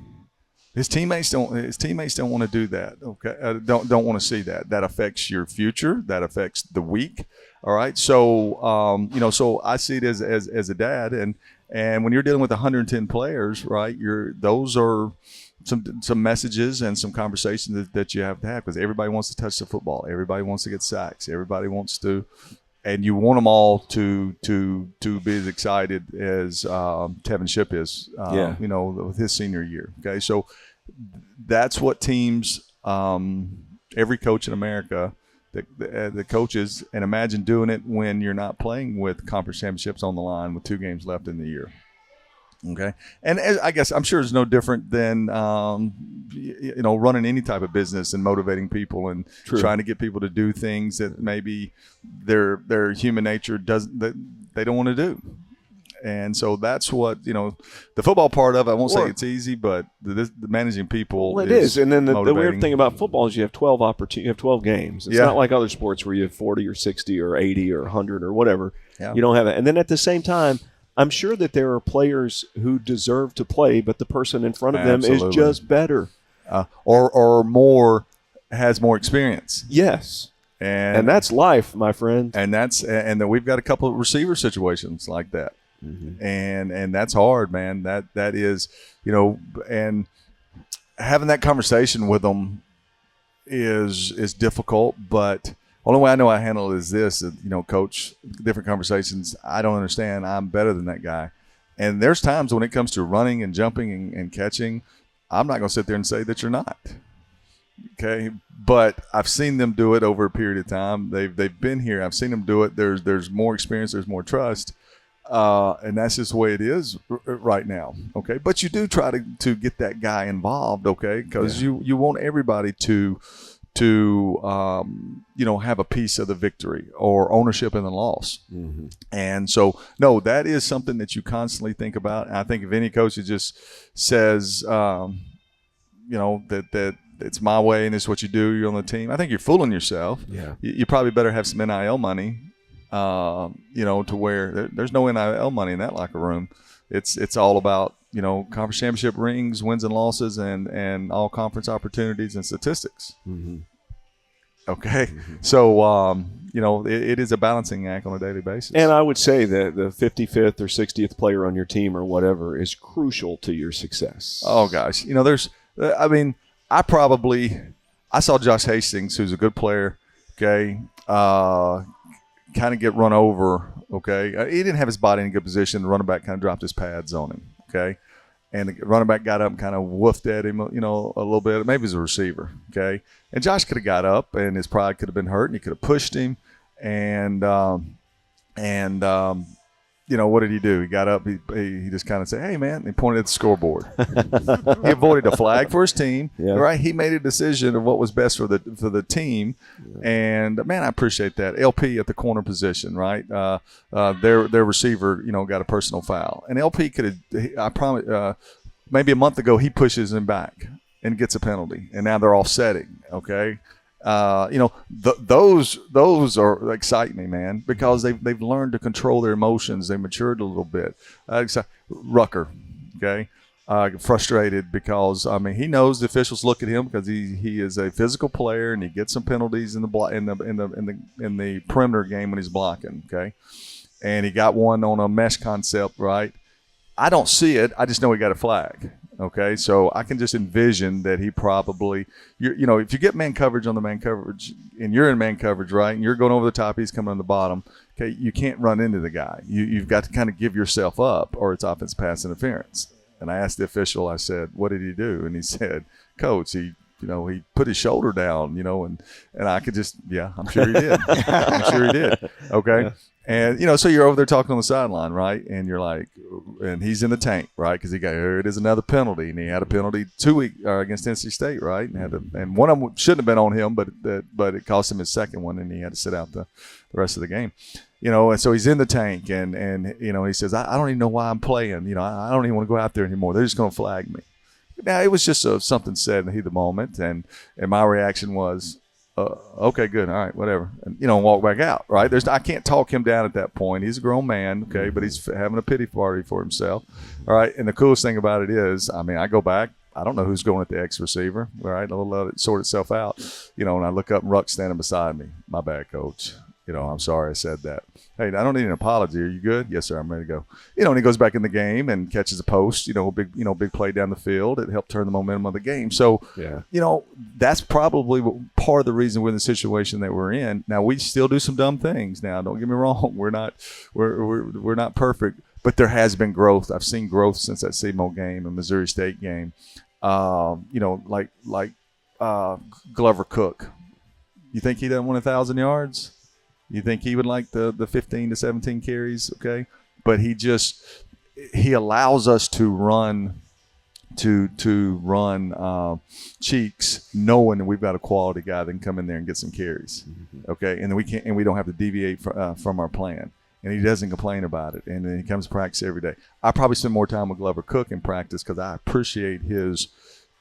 His teammates don't want to do that. Okay, don't want to see that. That affects your future. That affects the week. All right. So so I see it as a dad, and when you're dealing with 110 players, right? Those are some messages and some conversations that you have to have, because everybody wants to touch the football. Everybody wants to get sacks. Everybody wants to. And you want them all to be as excited as Tevin Shipp is, with his senior year. Okay, so that's what teams, every coach in America, the coaches, and imagine doing it when you're not playing with conference championships on the line with 2 games left in the year. Okay, and I guess I'm sure it's no different than running any type of business and motivating people and trying to get people to do things that maybe their human nature doesn't, that they don't want to do. And so that's what, the football part of it, I won't say Well, it's easy, but the managing people Well, it is. And then the weird motivating. thing about football is you have 12 you have 12 games. It's Yeah. not like other sports where you have 40 or 60 or 80 or 100 or whatever. Yeah. You don't have it. And then at the same time, I'm sure that there are players who deserve to play, but the person in front of them Absolutely. is just better. Or has more experience. Yes. And that's life, my friend. And then we've got a couple of receiver situations like that. Mm-hmm. And that's hard, man. That is, and having that conversation with them is difficult, but only way I know I handle it is this, coach, different conversations. I don't understand. I'm better than that guy. And there's times when it comes to running and jumping and catching, I'm not going to sit there and say that you're not. Okay. But I've seen them do it over a period of time. They've been here. I've seen them do it. There's more experience. There's more trust. And that's just the way it is right now. Okay. But you do try to get that guy involved. Okay. Because you want everybody to have a piece of the victory or ownership in the loss. Mm-hmm. And so, no, that is something that you constantly think about. And I think if any coach that just says, that it's my way and it's what you do, you're on the team, I think you're fooling yourself. Yeah. You probably better have some NIL money, to where there's no NIL money in that locker room. It's all about, conference championship rings, wins and losses, and all conference opportunities and statistics. Mm-hmm. Okay. Mm-hmm. So, it is a balancing act on a daily basis. And I would say that the 55th or 60th player on your team or whatever is crucial to your success. Oh, gosh. I saw Josh Hastings, who's a good player, okay, kind of get run over, okay. He didn't have his body in a good position. The running back kind of dropped his pads on him, okay. And the running back got up and kind of woofed at him, a little bit. Maybe it was a receiver, okay. And Josh could have got up, and his pride could have been hurt, and he could have pushed him. And what did he do? He got up. He just kind of said, "Hey, man!" And he pointed at the scoreboard. He avoided a flag for his team. Yeah. Right? He made a decision of what was best for the team. Yeah. And man, I appreciate that. LP at the corner position, right? Their receiver, got a personal foul, and LP could have. I promise. Maybe a month ago, he pushes him back and gets a penalty, and now they're offsetting. Okay. Those are excite me, man, because they've learned to control their emotions. They matured a little bit. Rucker, okay, frustrated because he knows the officials look at him because he is a physical player and he gets some penalties in the perimeter game when he's blocking, okay, and he got one on a mesh concept, right? I don't see it. I just know he got a flag. Okay, so I can just envision that he probably, if you get man coverage on the man coverage and you're in man coverage, right, and you're going over the top, he's coming on the bottom, okay, you can't run into the guy. You've got to kind of give yourself up or it's offensive pass interference. And I asked the official, I said, what did he do? And he said, Coach, he put his shoulder down, and I could just, I'm sure he did. I'm sure he did. Okay. And, so you're over there talking on the sideline, right? And you're like, and he's in the tank, right? Because here it is another penalty. And he had a penalty 2 weeks against Tennessee State, right? And one of them shouldn't have been on him, but it cost him his second one, and he had to sit out the rest of the game. And so he's in the tank, and he says, I don't even know why I'm playing. I don't even want to go out there anymore. They're just going to flag me. Now, it was just something said in the heat of the moment, and my reaction was, okay, good, all right, whatever, and walk back out. Right? I can't talk him down at that point. He's a grown man, okay, but he's having a pity party for himself. All right, and the coolest thing about it is, I go back. I don't know who's going at the X receiver. All right, I'll let it sort itself out. And I look up and Ruck's standing beside me. My bad, Coach. I'm sorry I said that. Hey, I don't need an apology. Are you good? Yes, sir. I'm ready to go. And he goes back in the game and catches a post. Big play down the field. It helped turn the momentum of the game. So, that's probably part of the reason we're in the situation that we're in. Now, we still do some dumb things. Now, don't get me wrong. We're not perfect, but there has been growth. I've seen growth since that SEMO game and Missouri State game. Like Glover Cook. You think he doesn't want 1,000 yards? You think he would like the 15 to 17 carries, okay? But he allows us to run cheeks, knowing that we've got a quality guy that can come in there and get some carries, okay? And we don't have to deviate from our plan. and he doesn't complain about it. And then he comes to practice every day. I probably spend more time with Glover Cook in practice because I appreciate his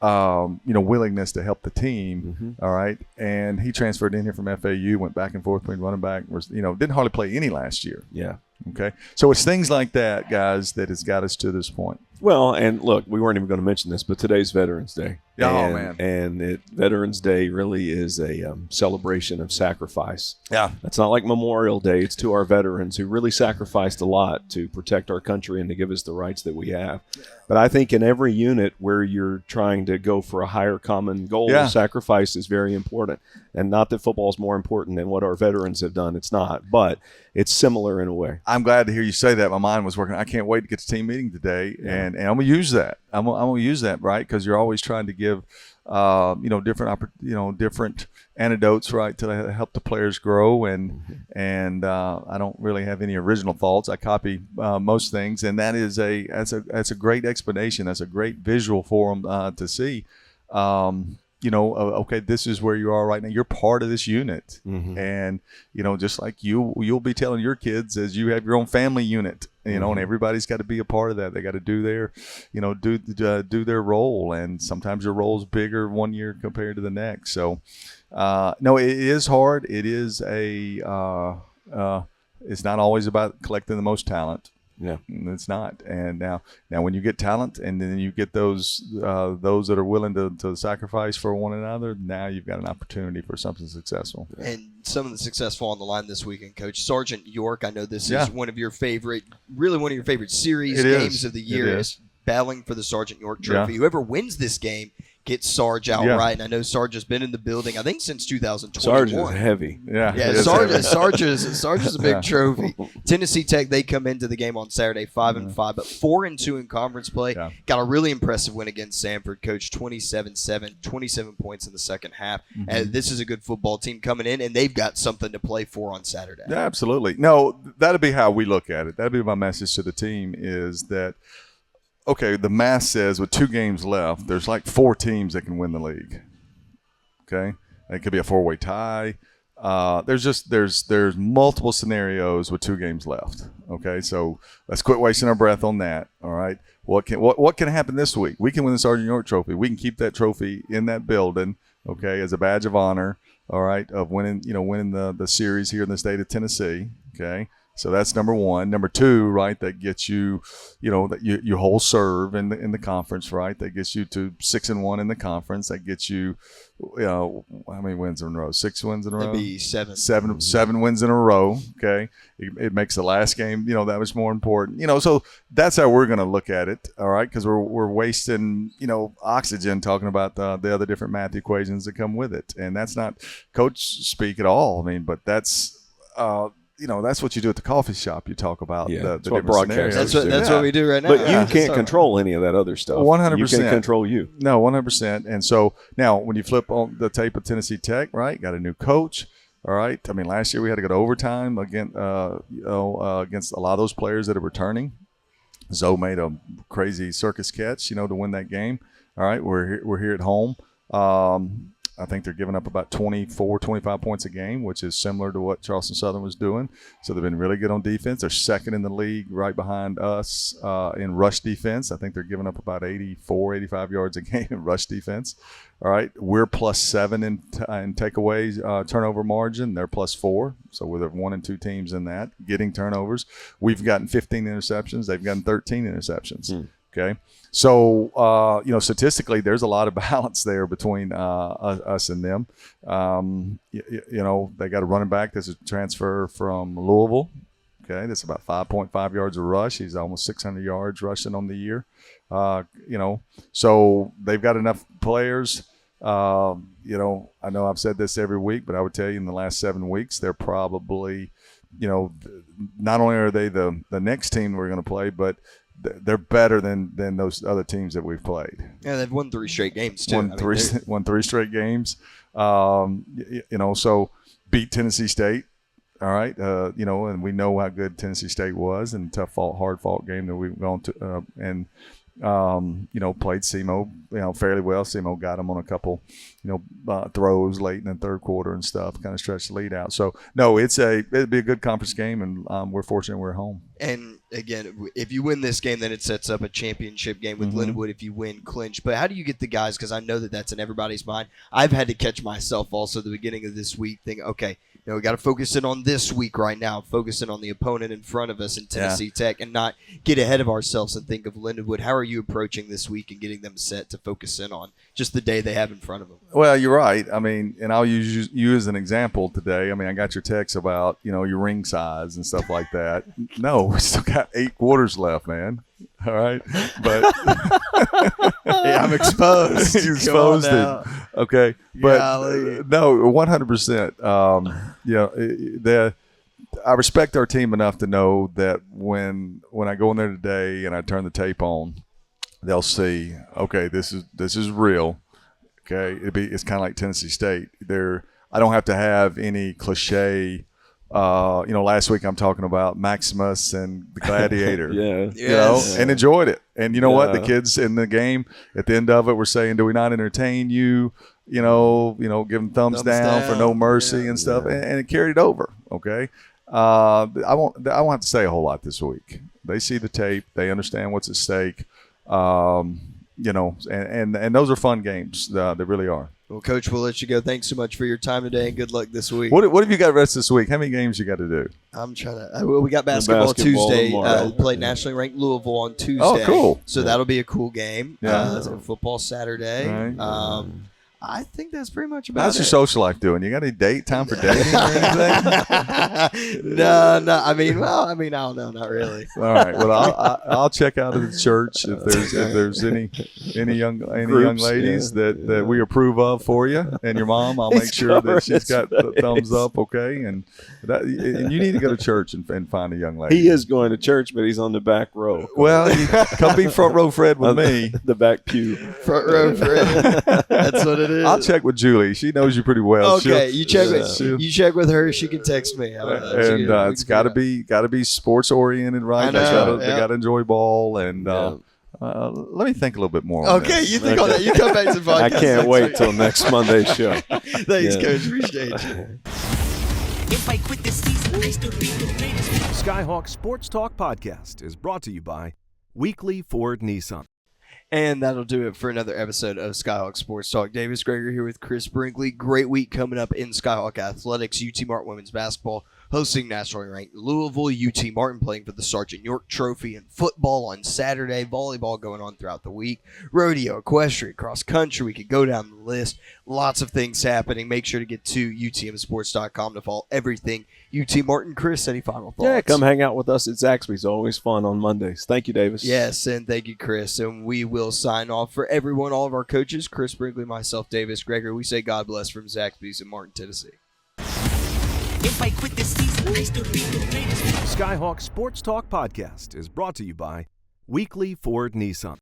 willingness to help the team. All right. And he transferred in here from FAU, went back and forth between running back, didn't hardly play any last year. Yeah. Okay. So it's things like that, guys, that has got us to this point. Well, and look, we weren't even going to mention this, but today's Veterans Day. Oh, man. And Veterans Day really is a celebration of sacrifice. Yeah. It's not like Memorial Day. It's to our veterans who really sacrificed a lot to protect our country and to give us the rights that we have. But I think in every unit where you're trying to go for a higher common goal, sacrifice is very important. And not that football is more important than what our veterans have done. It's not. But it's similar in a way. I'm glad to hear you say that. My mind was working. I can't wait to get to team meeting today, and I'm gonna use that. I'm gonna use that, right? Because you're always trying to give, different antidotes, right, to help the players grow. And I don't really have any original thoughts. I copy most things, and that's a great explanation. That's a great visual for them to see. Okay, this is where you are right now. You're part of this unit. And, just like you'll be telling your kids as you have your own family unit, and everybody's got to be a part of that. They got to do their, do their role. And sometimes your role's bigger one year compared to the next. So, no, it is hard. It is it's not always about collecting the most talent. Yeah, it's not. And now when you get talent, and then you get those that are willing to sacrifice for one another, now you've got an opportunity for something successful. And some of the successful on the line this weekend, Coach. Sergeant York, I know this is one of your favorite series games of the year. Is battling for the Sergeant York Trophy. Whoever wins this game gets Sarge outright. And I know Sarge has been in the building, I think, since 2021. Sarge is heavy. Yeah, Sarge is a big trophy. Tennessee Tech, they come into the game on Saturday 5-5, but 4-2 in conference play. Got a really impressive win against Samford, Coach, 27-7, 27 points in the second half. And this is a good football team coming in, and they've got something to play for on Saturday. Yeah, absolutely. No, that'll be how we look at it. That'll be my message to the team is that, okay, the math says with 2 games left, there's like 4 teams that can win the league. Okay, it could be a 4-way tie. There's multiple scenarios with 2 games left. Okay, so let's quit wasting our breath on that. All right, what can happen this week? We can win the Sergeant York Trophy. We can keep that trophy in that building. Okay, as a badge of honor. All right, of winning the series here in the state of Tennessee. Okay. So that's number one. Number two, right, that gets you, that you hold serve in the conference, right? That gets you to 6-1 in the conference. That gets you, how many wins in a row? 6 wins in a row? That'd be 7. 7 wins in a row, okay? It makes the last game, that much more important. So that's how we're going to look at it, all right? Because we're wasting, oxygen talking about the other different math equations that come with it. And that's not coach speak at all. I mean, but that's that's what you do at the coffee shop. You talk about the different scenarios. That's what we do right now. But you can't control any of that other stuff. 100%. You can control you. No, 100%. And so now when you flip on the tape of Tennessee Tech, right, got a new coach. All right. I mean, last year we had to go to overtime against a lot of those players that are returning. Zoe made a crazy circus catch, to win that game. All right. We're here at home. I think they're giving up about 24, 25 points a game, which is similar to what Charleston Southern was doing. So they've been really good on defense. They're second in the league right behind us in rush defense. I think they're giving up about 84, 85 yards a game in rush defense. All right. We're +7 in takeaways, turnover margin. They're +4. So we're the 1 and 2 teams in that, getting turnovers. We've gotten 15 interceptions. They've gotten 13 interceptions. Okay. So, statistically, there's a lot of balance there between us and them. They got a running back that's a transfer from Louisville. Okay. That's about 5.5 yards a rush. He's almost 600 yards rushing on the year. So they've got enough players. I know I've said this every week, but I would tell you in the last 7 weeks, they're probably, not only are they the next team we're going to play, but they're better than those other teams that we've played. Yeah, they've won 3 straight games too. Won 3 straight games. So beat Tennessee State. All right, and we know how good Tennessee State was, and hard fought game that we've gone to, and Played SEMO, fairly well. SEMO got them on a couple, throws late in the third quarter and stuff, kind of stretched the lead out. So, no, it'd be a good conference game, and we're fortunate we're home. And again, if you win this game, then it sets up a championship game with Mm-hmm. Lindenwood if you win clinch. But how do you get the guys? Because I know that's in everybody's mind. I've had to catch myself also at the beginning of this week thinking, okay, we got to focus in on this week right now, focusing on the opponent in front of us in Tennessee Tech, and not get ahead of ourselves and think of Lindenwood. How are you approaching this week and getting them set to focus in on just the day they have in front of them? Well, you're right. I mean, and I'll use you as an example today. I mean, I got your text about, your ring size and stuff like that. No, we still got 8 quarters left, man. All right. But yeah, I'm exposed. You exposed it. Okay. But no, 100%. I respect our team enough to know that when I go in there today and I turn the tape on, they'll see, okay, this is real. Okay. It's kind of like Tennessee State. I don't have to have any cliche. Last week I'm talking about Maximus and the Gladiator. And enjoyed it. And you know what? The kids in the game at the end of it were saying, "Do we not entertain you?" Give them thumbs down for no mercy and stuff, and it carried over. Okay, I won't have to say a whole lot this week. They see the tape, they understand what's at stake. And those are fun games. They really are. Well, Coach, we'll let you go. Thanks so much for your time today, and good luck this week. What have you got rest this week? How many games you got to do? I'm trying to. We got basketball Tuesday. Played nationally ranked Louisville on Tuesday. Oh, cool! So that'll be a cool game. Yeah. Football Saturday. Right. I think that's pretty much about How's it. your social life doing? You got any time for dating or anything? No. I don't know, not really. All right. Well, I'll check out of the church if there's any young ladies that we approve of for you and your mom. I'll make sure that she's got the thumbs up. Okay, and you need to go to church and find a young lady. He is going to church, but he's on the back row. Well, come be front row Fred with me. The back pew. Front row Fred. That's what it is. I'll check with Julie. She knows you pretty well. Okay, you check with her. She can text me. And it's got to be sports oriented, right? I know, They got to enjoy ball. And let me think a little bit more. On okay, this. you think on that. You come back to the podcast. I can't wait till next Monday's show. Thanks, Coach. Appreciate you. If I quit this season, I still be the greatest. Skyhawk Sports Talk Podcast is brought to you by Weekly Ford Nissan. And that'll do it for another episode of Skyhawk Sports Talk. Davis Gregory here with Chris Brinkley. Great week coming up in Skyhawk Athletics. UT Martin women's basketball hosting nationally ranked Louisville. UT Martin playing for the Sergeant York Trophy, and football on Saturday. Volleyball going on throughout the week. Rodeo, equestrian, cross country. We could go down the list. Lots of things happening. Make sure to get to utmsports.com to follow everything UT Martin. Chris, any final thoughts? Yeah, come hang out with us at Zaxby's. Always fun on Mondays. Thank you, Davis. Yes, and thank you, Chris. And we will sign off for everyone, all of our coaches, Chris Brinkley, myself, Davis Gregory. We say God bless from Zaxby's in Martin, Tennessee. If I quit this season, I still be the greatest. Skyhawk Sports Talk Podcast is brought to you by Weekly Ford Nissan.